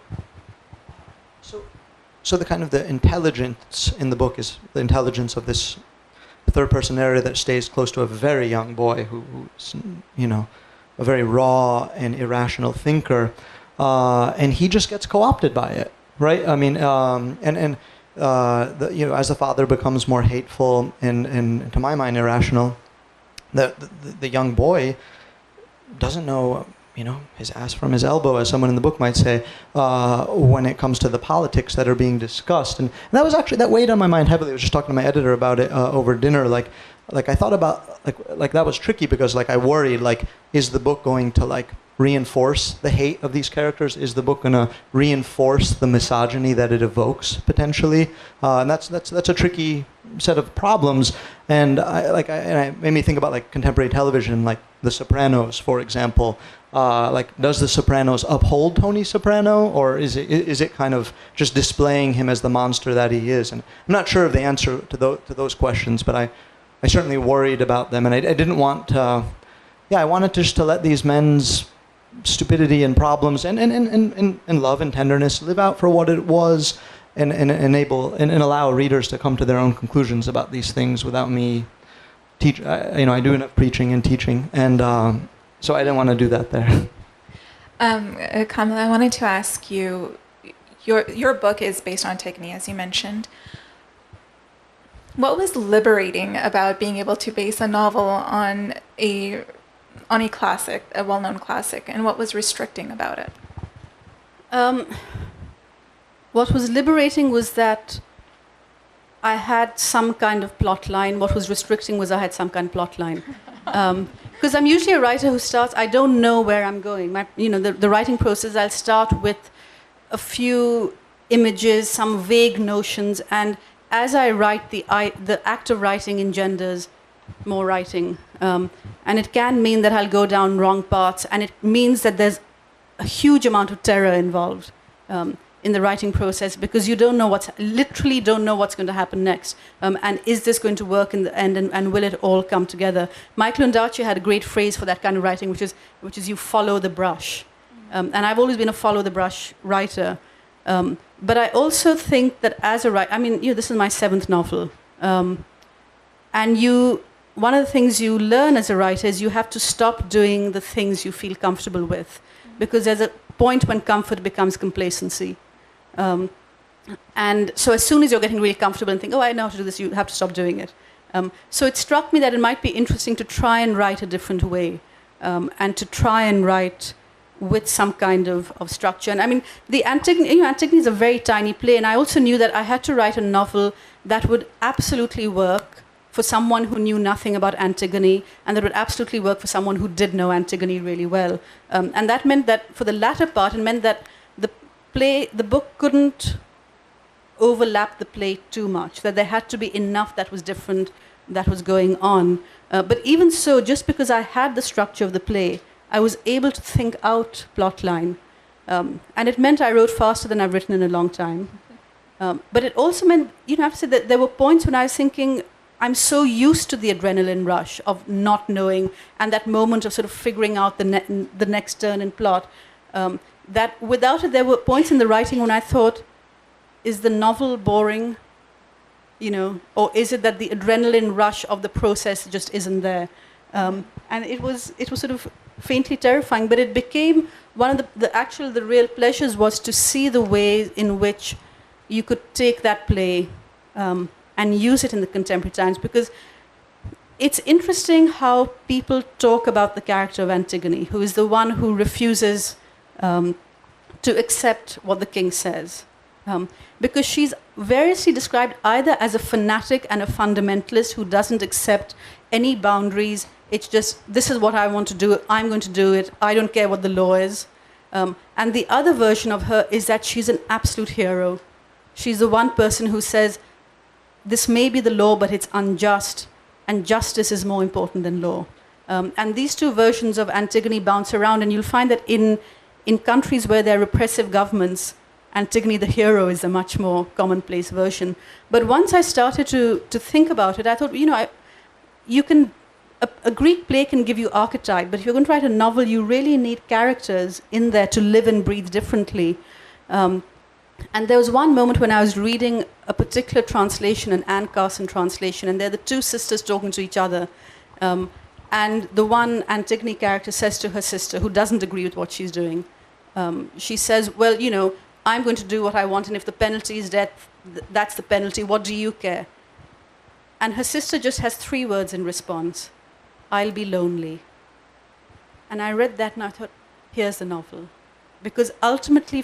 So the kind of the intelligence in the book is the intelligence of this third-person narrator that stays close to a very young boy who's a very raw and irrational thinker, and he just gets co-opted by it. Right. I mean, as the father becomes more hateful and to my mind irrational, the young boy doesn't know, his ass from his elbow, as someone in the book might say, when it comes to the politics that are being discussed. And that was actually, that weighed on my mind heavily. I was just talking to my editor about it over dinner. Like I thought about, like that was tricky because I worried, is the book going to reinforce the hate of these characters? Is the book going to reinforce the misogyny that it evokes potentially? And that's a tricky set of problems. And it made me think about contemporary television, like The Sopranos, for example. Does The Sopranos uphold Tony Soprano, or is it kind of just displaying him as the monster that he is? And I'm not sure of the answer to those questions, but I certainly worried about them, and I didn't want to. I wanted just to let these men's stupidity and problems and love and tenderness live out for what it was, and enable and allow readers to come to their own conclusions about these things without me teach. I do enough preaching and teaching, and so I didn't want to do that there. Kamila, I wanted to ask you, your book is based on Antigone, as you mentioned. What was liberating about being able to base a novel on a classic, a well-known classic, and what was restricting about it? What was liberating was that I had some kind of plot line. What was restricting was I had some kind of plot line. Because I'm usually a writer who starts, I don't know where I'm going. The writing process, I'll start with a few images, some vague notions, and as I write, the act of writing engenders more writing. And it can mean that I'll go down wrong paths, and it means that there's a huge amount of terror involved in the writing process, because you literally don't know what's going to happen next. And is this going to work in the end, and will it all come together? Michael Ondaatje had a great phrase for that kind of writing, which is you follow the brush. And I've always been a follow the brush writer. But I also think that as a writer, this is my 7th novel. And one of the things you learn as a writer is you have to stop doing the things you feel comfortable with, because there's a point when comfort becomes complacency. And so as soon as you're getting really comfortable and think, I know how to do this, you have to stop doing it. So it struck me that it might be interesting to try and write a different way. and to try and write with some kind of structure. And I mean, the Antigone is a very tiny play, and I also knew that I had to write a novel that would absolutely work for someone who knew nothing about Antigone, and that would absolutely work for someone who did know Antigone really well. And that meant that for the latter part, it meant that the book couldn't overlap the play too much, that there had to be enough that was different that was going on. But even so, just because I had the structure of the play, I was able to think out plotline. And it meant I wrote faster than I've written in a long time. But it also meant, I have to say that there were points when I was thinking, I'm so used to the adrenaline rush of not knowing and that moment of sort of figuring out the next turn in plot, that without it, there were points in the writing when I thought, is the novel boring? Or is it that the adrenaline rush of the process just isn't there? And it was sort of faintly terrifying, but it became one of the real pleasures was to see the way in which you could take that play and use it in the contemporary times, because it's interesting how people talk about the character of Antigone, who is the one who refuses to accept what the king says. Because she's variously described either as a fanatic and a fundamentalist who doesn't accept any boundaries. It's just, this is what I want to do, I'm going to do it, I don't care what the law is. And the other version of her is that she's an absolute hero. She's the one person who says, this may be the law, but it's unjust, and justice is more important than law. And these two versions of Antigone bounce around, and you'll find that in countries where there are repressive governments, Antigone the hero is a much more commonplace version. But once I started to think about it, I thought, a Greek play can give you archetype, but if you're going to write a novel, you really need characters in there to live and breathe differently. And there was one moment when I was reading a particular translation, an Anne Carson translation, and they're the two sisters talking to each other. And the one Antigone character says to her sister, who doesn't agree with what she's doing, she says, well, I'm going to do what I want, and if the penalty is death, that's the penalty. What do you care? And her sister just has 3 words in response. I'll be lonely. And I read that and I thought, here's the novel. Because ultimately,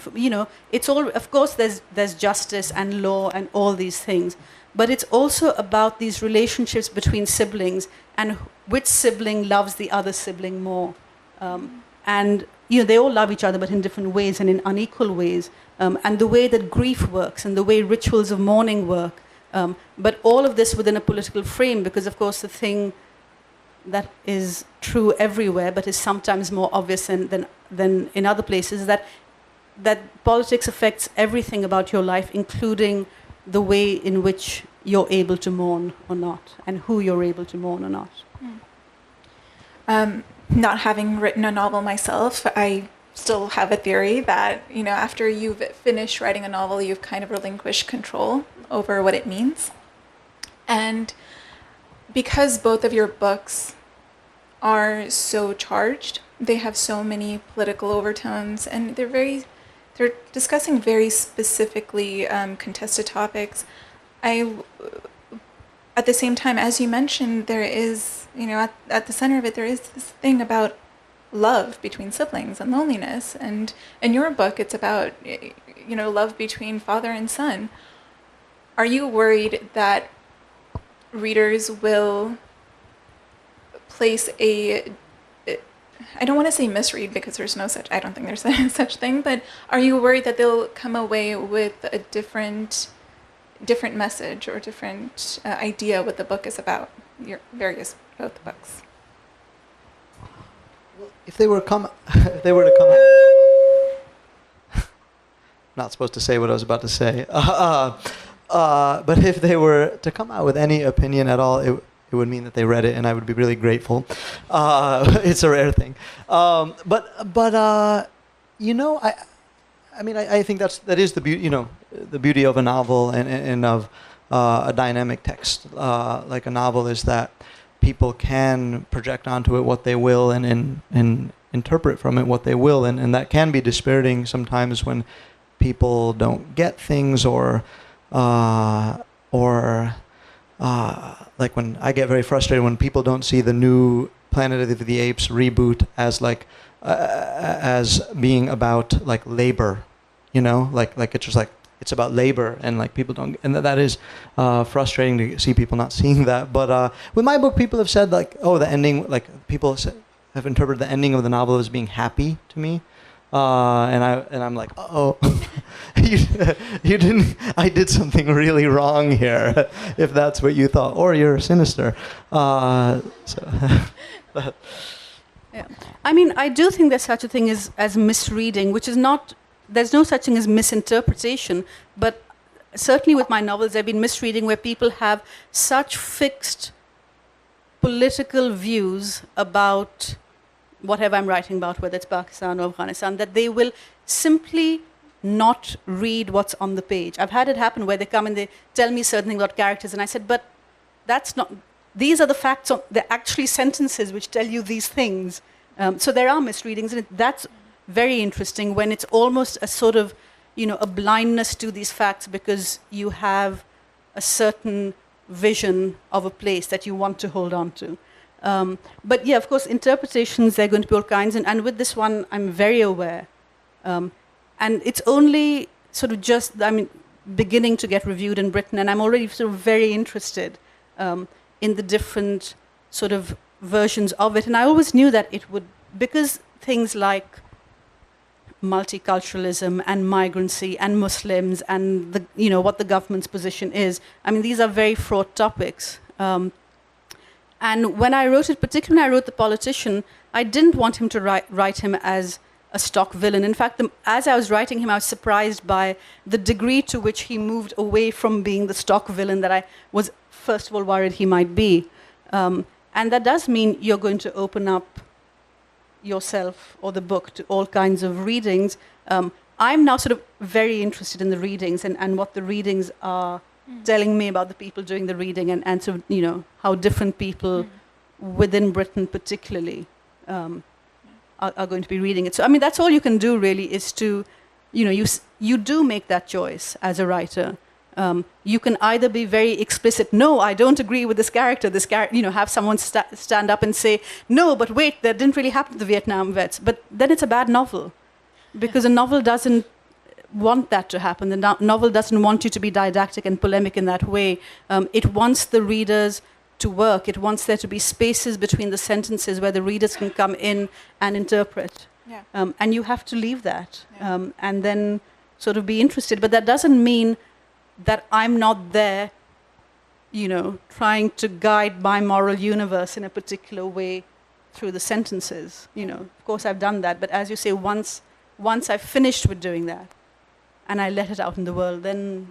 it's all, of course, there's justice and law and all these things, but it's also about these relationships between siblings and which sibling loves the other sibling more. And they all love each other, but in different ways and in unequal ways. And the way that grief works and the way rituals of mourning work. But all of this within a political frame, because, of course, the thing that is true everywhere, but is sometimes more obvious than in other places, that politics affects everything about your life, including the way in which you're able to mourn or not, and who you're able to mourn or not. Not having written a novel myself, I still have a theory that, after you've finished writing a novel, you've kind of relinquished control over what it means. And because both of your books are so charged, they have so many political overtones, and they're discussing very specifically contested topics. At the same time, as you mentioned, there is, at the center of it, there is this thing about love between siblings and loneliness. And in your book, it's about, love between father and son. Are you worried that readers will place I don't want to say misread, because I don't think there's such thing, but are you worried that they'll come away with a different message or different idea what the book is about, both books? If they were to come, not supposed to say what I was about to say, but if they were to come out with any opinion at all, it would mean that they read it, and I would be really grateful. It's a rare thing, but I think that is the beauty, the beauty of a novel and of a dynamic text. Like a novel is that people can project onto it what they will and interpret from it what they will, and that can be dispiriting sometimes when people don't get things or like when I get very frustrated when people don't see the new Planet of the Apes reboot as like as being about like labor, you know, like it's just like it's about labor, and like people don't, and that is frustrating to see people not seeing that. But with my book, people have said like, oh, the ending, like people have interpreted the ending of the novel as being happy to me. And I'm like, oh, you didn't. I did something really wrong here, if that's what you thought, or you're sinister. Yeah. I mean, I do think there's such a thing as misreading, which is not. There's no such thing as misinterpretation, but certainly with my novels, there have been misreading where people have such fixed political views about whatever I'm writing about, whether it's Pakistan or Afghanistan, that they will simply not read what's on the page. I've had it happen where they come and they tell me certain things about characters, and I said, but that's not, these are the facts, they're actually sentences which tell you these things. So there are misreadings, and that's very interesting when it's almost a sort of, a blindness to these facts because you have a certain vision of a place that you want to hold on to. But yeah, of course, interpretations, there are going to be all kinds. And with this one, I'm very aware. And it's only sort of just, beginning to get reviewed in Britain. And I'm already sort of very interested in the different sort of versions of it. And I always knew that it would, because things like multiculturalism and migrancy and Muslims and what the government's position is, these are very fraught topics. And when I wrote it, particularly when I wrote The Politician, I didn't want him to write him as a stock villain. In fact, as I was writing him, I was surprised by the degree to which he moved away from being the stock villain that I was, first of all, worried he might be. And that does mean you're going to open up yourself or the book to all kinds of readings. I'm now sort of very interested in the readings and what the readings are telling me about the people doing the reading and so, how different people within Britain particularly are going to be reading it. So, that's all you can do really is to, you do make that choice as a writer. You can either be very explicit, no, I don't agree with this character, have someone stand up and say, no, but wait, that didn't really happen to the Vietnam vets. But then it's a bad novel because a novel doesn't want that to happen. The novel doesn't want you to be didactic and polemic in that way. It wants the readers to work. It wants there to be spaces between the sentences where the readers can come in and interpret. Yeah. And you have to leave that and then sort of be interested. But that doesn't mean that I'm not there, trying to guide my moral universe in a particular way through the sentences. Of course I've done that, but as you say, once I've finished with doing that, and I let it out in the world, then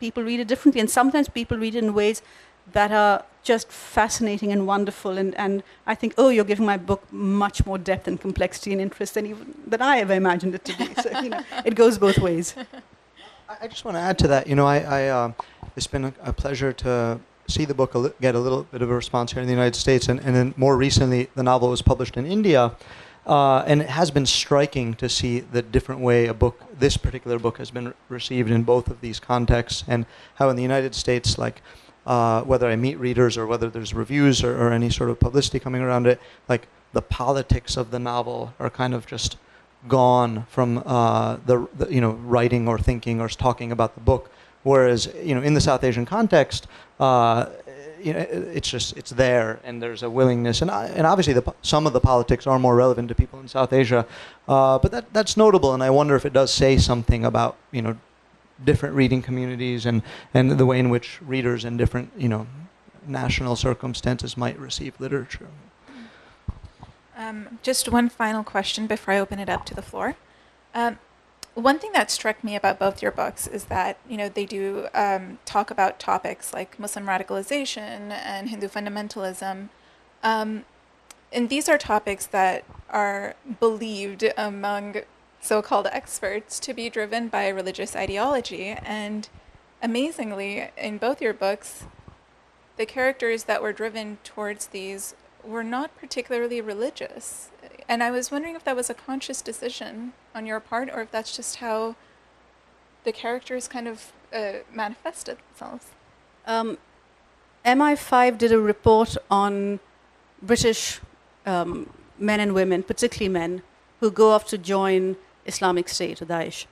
people read it differently. And sometimes people read it in ways that are just fascinating and wonderful. And I think, oh, you're giving my book much more depth and complexity and interest than I ever imagined it to be. So, it goes both ways. I just want to add to that. It's been a pleasure to see the book get a little bit of a response here in the United States. And then more recently, the novel was published in India. And it has been striking to see the different way this particular book has been received in both of these contexts, and how in the United States, like whether I meet readers or whether there's reviews or any sort of publicity coming around it, like the politics of the novel are kind of just gone from the writing or thinking or talking about the book. Whereas in the South Asian context, it's there, and there's a willingness, and obviously some of the politics are more relevant to people in South Asia, but that's notable, and I wonder if it does say something about different reading communities and the way in which readers in different national circumstances might receive literature. Just one final question before I open it up to the floor. One thing that struck me about both your books is that, they do talk about topics like Muslim radicalization and Hindu fundamentalism. And these are topics that are believed among so-called experts to be driven by religious ideology. And amazingly, in both your books, the characters that were driven towards these were not particularly religious. And I was wondering if that was a conscious decision on your part, or if that's just how the characters kind of manifested themselves. MI5 did a report on British men and women, particularly men, who go off to join Islamic State or Daesh.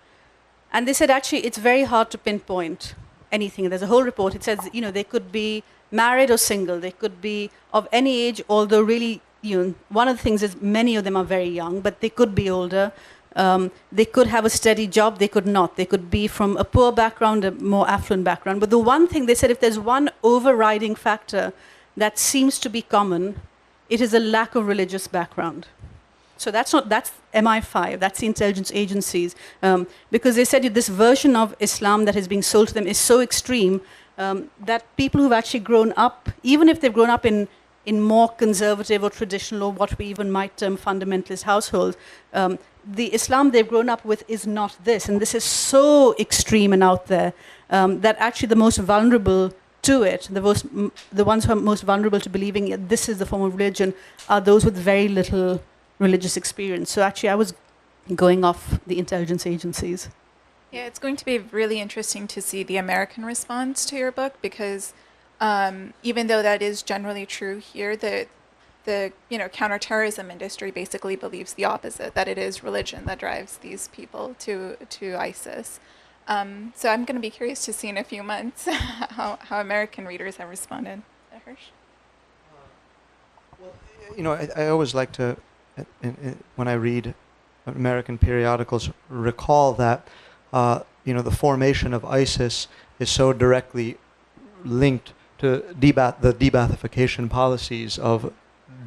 And they said, actually, it's very hard to pinpoint anything. There's a whole report. It says, they could be married or single. They could be of any age, although really, one of the things is many of them are very young, but they could be older. They could have a steady job. They could not. They could be from a poor background, a more affluent background. But the one thing they said, if there's one overriding factor that seems to be common, it is a lack of religious background. So that's MI5, that's the intelligence agencies, because they said this version of Islam that is being sold to them is so extreme that people who've actually grown up, even if they've grown up in more conservative or traditional or what we even might term fundamentalist households, the Islam they've grown up with is not this. And this is so extreme and out there that actually the most vulnerable to it, the ones who are most vulnerable to believing this is the form of religion, are those with very little religious experience. So actually I was going off the intelligence agencies. Yeah, it's going to be really interesting to see the American response to your book, because even though that is generally true here, the counterterrorism industry basically believes the opposite, that it is religion that drives these people to ISIS. So I'm going to be curious to see in a few months how American readers have responded. Hersh? I always like to, when I read American periodicals, recall that the formation of ISIS is so directly linked to the de-Baathification policies of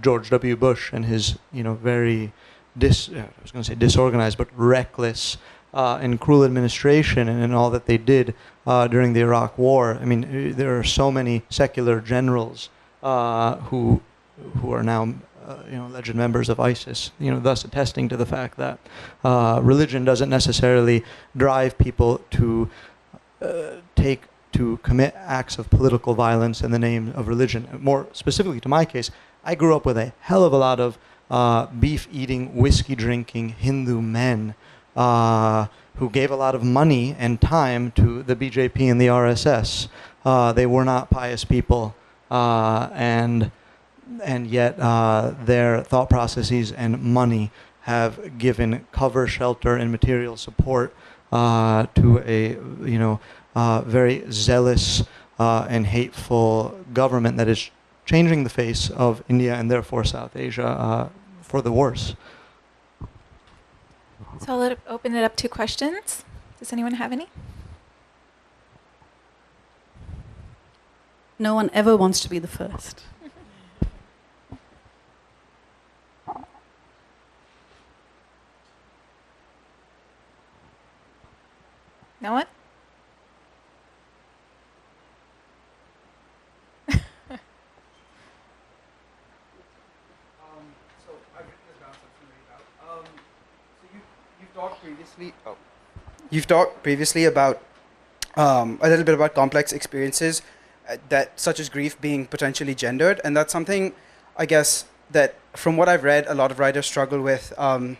George W. Bush and his very disorganized but reckless and cruel administration and all that they did during the Iraq War. I mean, there are so many secular generals who are now alleged members of ISIS, thus attesting to the fact that religion doesn't necessarily drive people to commit acts of political violence in the name of religion. More specifically to my case, I grew up with a hell of a lot of beef-eating, whiskey-drinking Hindu men who gave a lot of money and time to the BJP and the RSS. They were not pious people, and yet their thought processes and money have given cover, shelter, and material support to a very zealous and hateful government that is changing the face of India and therefore South Asia for the worse. So I'll open it up to questions. Does anyone have any? No one ever wants to be the first. No one? So I've written this down, so I'm going to read it out. So you've talked previously. You've talked previously about a little bit about complex experiences that, such as grief, being potentially gendered, and that's something, I guess, that from what I've read, a lot of writers struggle with,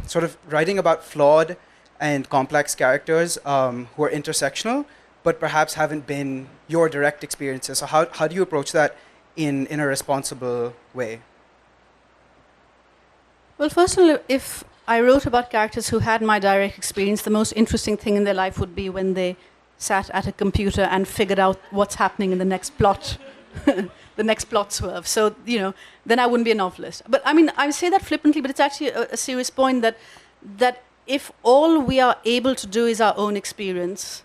sort of writing about flawed and complex characters who are intersectional, but perhaps haven't been your direct experiences. So how do you approach that in a responsible way? Well, first of all, if I wrote about characters who had my direct experience, the most interesting thing in their life would be when they sat at a computer and figured out what's happening in the next plot, the next plot swerve. So, then I wouldn't be a novelist. But I mean, I say that flippantly, but it's actually a serious point that if all we are able to do is our own experience,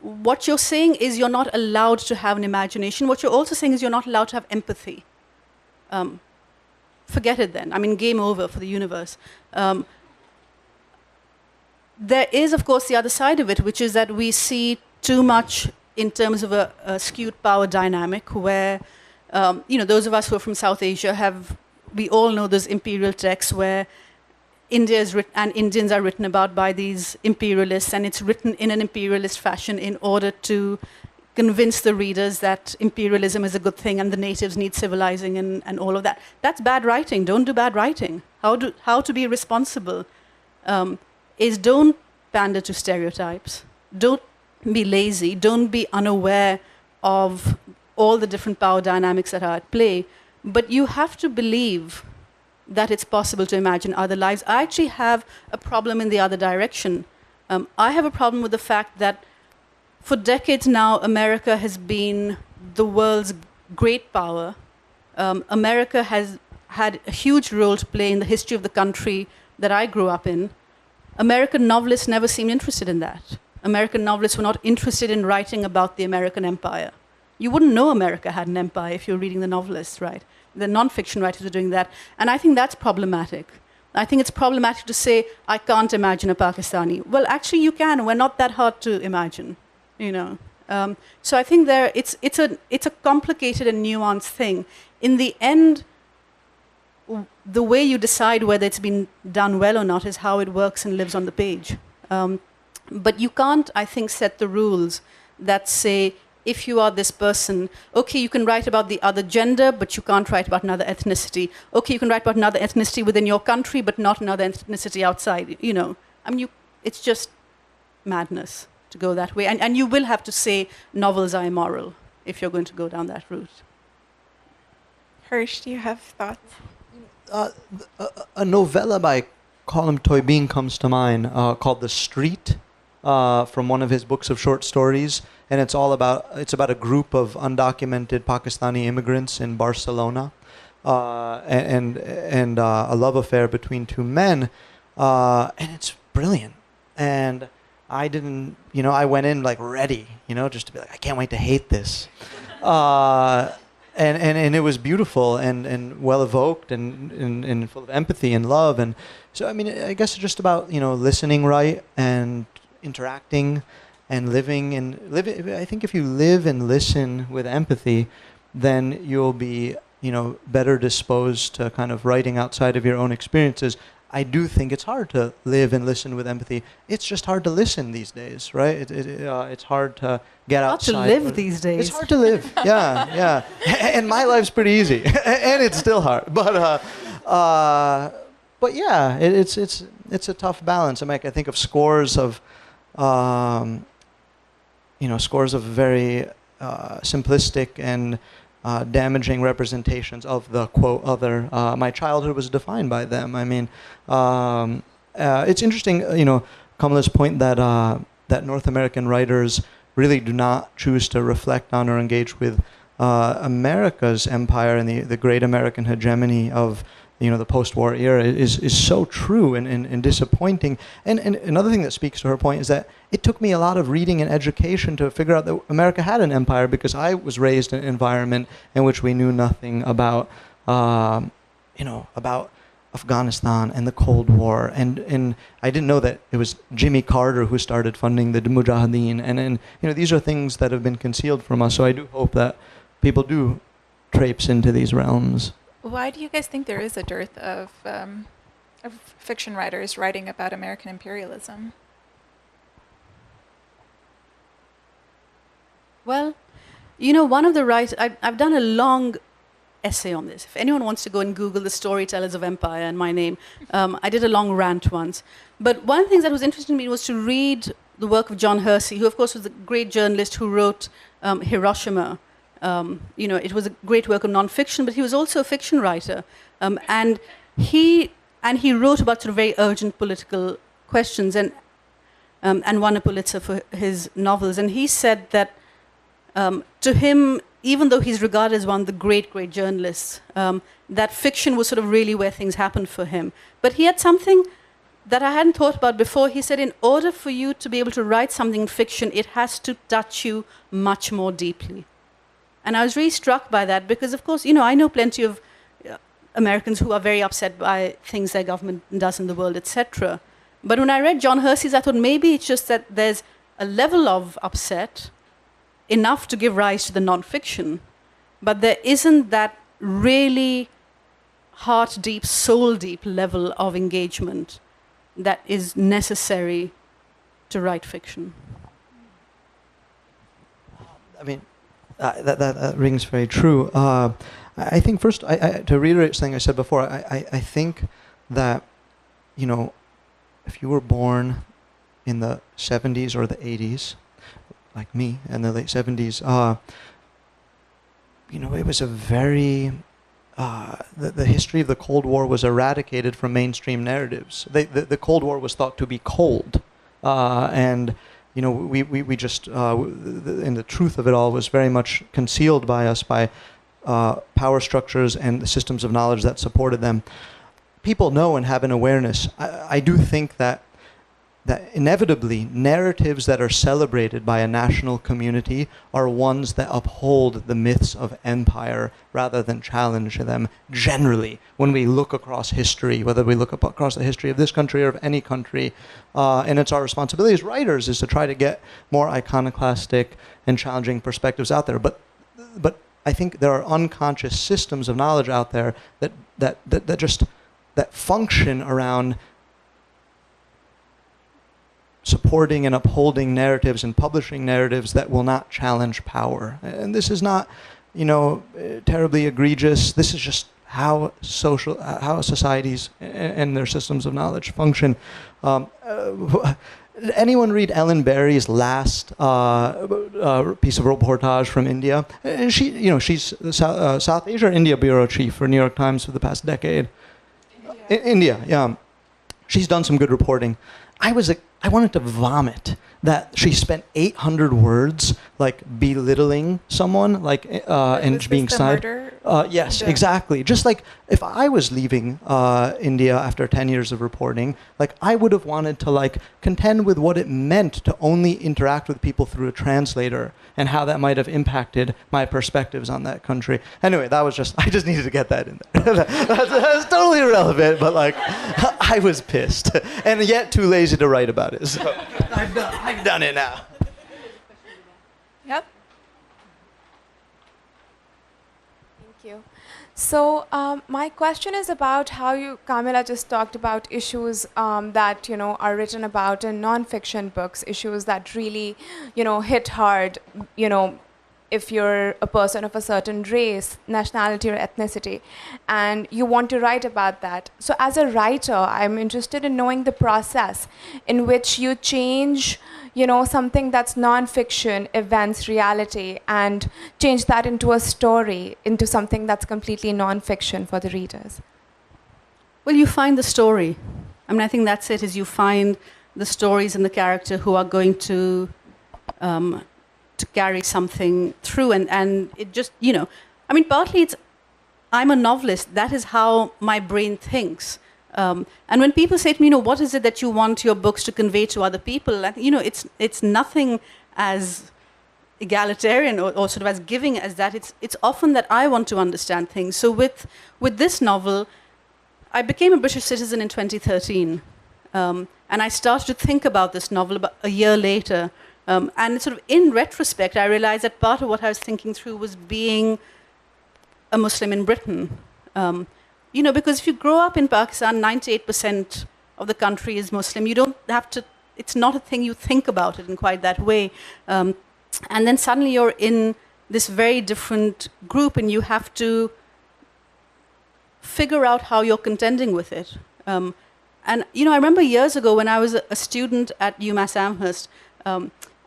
what you're saying is you're not allowed to have an imagination. What you're also saying is you're not allowed to have empathy. Forget it then. I mean, game over for the universe. There is, of course, the other side of it, which is that we see too much in terms of a skewed power dynamic where, those of us who are from South Asia we all know those imperial texts where India is and Indians are written about by these imperialists, and it's written in an imperialist fashion in order to convince the readers that imperialism is a good thing and the natives need civilizing and all of that. That's bad writing. Don't do bad writing. How to be responsible is don't pander to stereotypes. Don't be lazy. Don't be unaware of all the different power dynamics that are at play. But you have to believe that it's possible to imagine other lives. I actually have a problem in the other direction. I have a problem with the fact that for decades now, America has been the world's great power. America has had a huge role to play in the history of the country that I grew up in. American novelists never seemed interested in that. American novelists were not interested in writing about the American empire. You wouldn't know America had an empire if you're reading the novelists, right? The non-fiction writers are doing that. And I think that's problematic. I think it's problematic to say, I can't imagine a Pakistani. Well, actually, you can. We're not that hard to imagine, you know. So I think it's a complicated and nuanced thing. In the end, the way you decide whether it's been done well or not is how it works and lives on the page. But you can't, I think, set the rules that say, if you are this person, okay, you can write about the other gender, but you can't write about another ethnicity. Okay, you can write about another ethnicity within your country, but not another ethnicity outside. You know, I mean, it's just madness to go that way. And you will have to say novels are immoral if you're going to go down that route. Hersh, do you have thoughts? A novella by Khalem Toybin comes to mind called The Street, from one of his books of short stories, and it's about a group of undocumented Pakistani immigrants in Barcelona, and a love affair between two men, and it's brilliant. And I didn't, I went in like ready, just to be like, I can't wait to hate this. And it was beautiful and well evoked and full of empathy and love. And so, I mean, I guess it's just about, listening right and interacting and living. I think if you live and listen with empathy, then you'll be, better disposed to kind of writing outside of your own experiences. I do think it's hard to live and listen with empathy. It's just hard to listen these days, right? It's hard to get outside. Hard to live these days. It's hard to live, yeah. And my life's pretty easy, and it's still hard. But yeah, it's a tough balance. I think of scores of very simplistic and damaging representations of the quote other. My childhood was defined by them. I mean, it's interesting, Kamila's point that North American writers really do not choose to reflect on or engage with America's empire and the great American hegemony of the post-war era is so true and disappointing. And another thing that speaks to her point is that it took me a lot of reading and education to figure out that America had an empire, because I was raised in an environment in which we knew nothing about, about Afghanistan and the Cold War. And I didn't know that it was Jimmy Carter who started funding the Mujahideen. And these are things that have been concealed from us. So I do hope that people do traipse into these realms. Why do you guys think there is a dearth of fiction writers writing about American imperialism? Well, one of the writers, I've done a long essay on this. If anyone wants to go and Google the storytellers of empire and my name, I did a long rant once. But one of the things that was interesting to me was to read the work of John Hersey, who of course was a great journalist who wrote Hiroshima. It was a great work of non-fiction, but he was also a fiction writer, and he wrote about sort of very urgent political questions, and won a Pulitzer for his novels. And he said that to him, even though he's regarded as one of the great journalists, that fiction was sort of really where things happened for him. But he had something that I hadn't thought about before. He said, in order for you to be able to write something in fiction, it has to touch you much more deeply. And I was really struck by that because, of course, I know plenty of Americans who are very upset by things their government does in the world, etc. But when I read John Hersey's, I thought maybe it's just that there's a level of upset enough to give rise to the non-fiction, but there isn't that really heart-deep, soul-deep level of engagement that is necessary to write fiction. I mean, that rings very true. I think first, to reiterate something I said before, I think that, if you were born in the 70s or the 80s, like me, in the late 70s, it was a very the history of the Cold War was eradicated from mainstream narratives. The Cold War was thought to be cold, and we just and the truth of it all was very much concealed by us by power structures and the systems of knowledge that supported them. People know and have an awareness. I do think that inevitably narratives that are celebrated by a national community are ones that uphold the myths of empire rather than challenge them generally. When we look across history, whether we look across the history of this country or of any country, and it's our responsibility as writers is to try to get more iconoclastic and challenging perspectives out there. But I think there are unconscious systems of knowledge out there that function around supporting and upholding narratives and publishing narratives that will not challenge power. And this is not, terribly egregious. This is just how societies and their systems of knowledge function. Anyone read Ellen Barry's last piece of reportage from India? She's the South Asia or India bureau chief for New York Times for the past decade. India, yeah. She's done some good reporting. I wanted to vomit that she spent 800 words belittling someone, and being snide. Yes, exactly. Just like if I was leaving India after 10 years of reporting, I would have wanted to contend with what it meant to only interact with people through a translator and how that might have impacted my perspectives on that country. Anyway, I just needed to get that in there. That's totally irrelevant, but I was pissed and yet too lazy to write about it. So I've done it now. Yep. Thank you. So my question is about how Kamila just talked about issues that are written about in non-fiction books, issues that really hit hard, if you're a person of a certain race, nationality, or ethnicity, and you want to write about that. So as a writer, I'm interested in knowing the process in which you change something that's non-fiction, events, reality, and change that into a story, into something that's completely non-fiction for the readers. Well, you find the story. I think that's it, is you find the stories and the character who are going to carry something through. And it just, partly I'm a novelist. That is how my brain thinks. And when people say to me, what is it that you want your books to convey to other people? It's nothing as egalitarian or sort of as giving as that. It's often that I want to understand things. So with this novel, I became a British citizen in 2013. And I started to think about this novel about a year later. And sort of in retrospect, I realized that part of what I was thinking through was being a Muslim in Britain. Because if you grow up in Pakistan, 98% of the country is Muslim. You don't have to, it's not a thing you think about it in quite that way. And then suddenly you're in this very different group and you have to figure out how you're contending with it. And I remember years ago when I was a student at UMass Amherst,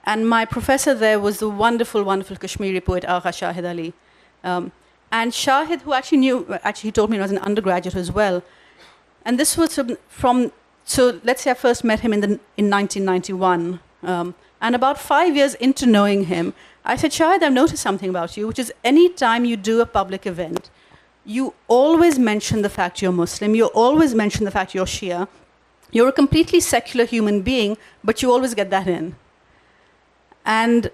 and my professor there was the wonderful, wonderful Kashmiri poet Agha Shahid Ali. And Shahid, who he told me he was an undergraduate as well. And this was so let's say I first met him in 1991. And about 5 years into knowing him, I said, Shahid, I've noticed something about you, which is any time you do a public event, you always mention the fact you're Muslim, you always mention the fact you're Shia. You're a completely secular human being, but you always get that in. And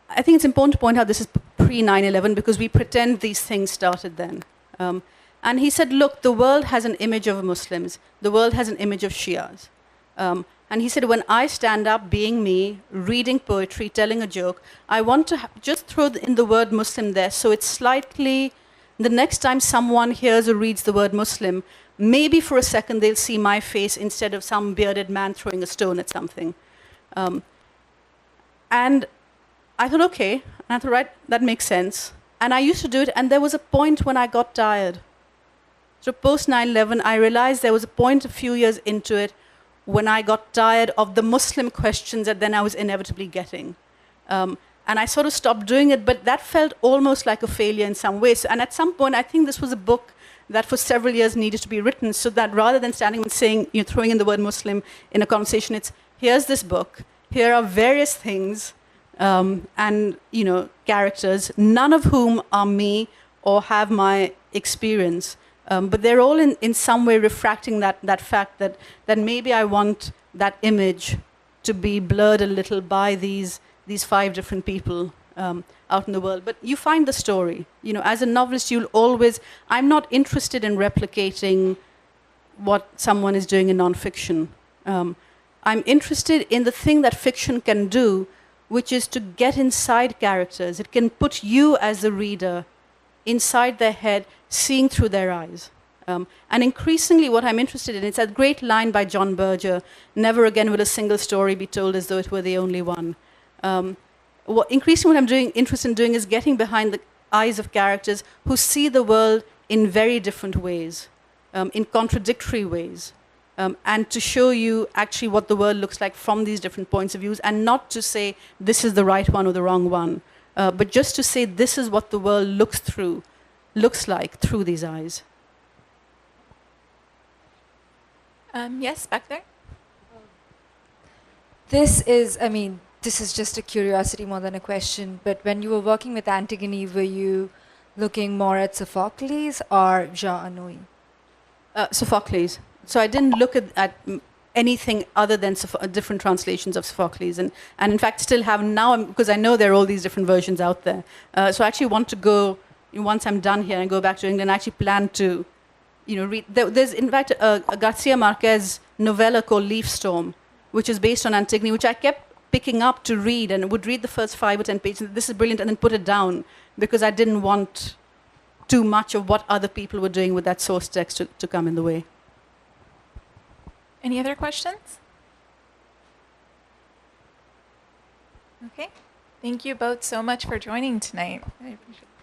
I think it's important to point out this is pre-9/11 because we pretend these things started then. And he said, look, the world has an image of Muslims. The world has an image of Shias. And he said, when I stand up being me, reading poetry, telling a joke, I want to just throw in the word Muslim there so it's slightly, the next time someone hears or reads the word Muslim, maybe for a second they'll see my face instead of some bearded man throwing a stone at something. And I thought, okay. And I thought, right, that makes sense. And I used to do it, and there was a point when I got tired. So post 9/11, I realized there was a point a few years into it when I got tired of the Muslim questions that then I was inevitably getting. And I sort of stopped doing it, but that felt almost like a failure in some ways. And at some point, I think this was a book that for several years needed to be written, so that rather than standing and saying, throwing in the word Muslim in a conversation, it's, here's this book, here are various things, and, characters, none of whom are me or have my experience. But they're all in some way refracting that fact that maybe I want that image to be blurred a little by these 5 different people out in the world. But you find the story. As a novelist, you'll always... I'm not interested in replicating what someone is doing in nonfiction. I'm interested in the thing that fiction can do, which is to get inside characters. It can put you as the reader inside their head, seeing through their eyes. And increasingly what I'm interested in, it's a great line by John Berger, never again will a single story be told as though it were the only one. Increasingly what I'm interested in doing is getting behind the eyes of characters who see the world in very different ways, in contradictory ways, and to show you actually what the world looks like from these different points of views, and not to say this is the right one or the wrong one, but just to say this is what the world looks like through these eyes. Yes, back there. This is just a curiosity more than a question, but when you were working with Antigone, were you looking more at Sophocles or Jean Anouilh? Sophocles. So I didn't look at anything other than different translations of Sophocles, and in fact still have now, because I know there are all these different versions out there. So I actually want to go, once I'm done here and go back to England, I actually plan to read. There's in fact a Garcia Marquez novella called Leaf Storm, which is based on Antigone, which I kept picking up to read, and would read the first 5 or 10 pages. This is brilliant, and then put it down because I didn't want too much of what other people were doing with that source text to come in the way. Any other questions? Okay. Thank you both so much for joining tonight. I appreciate it.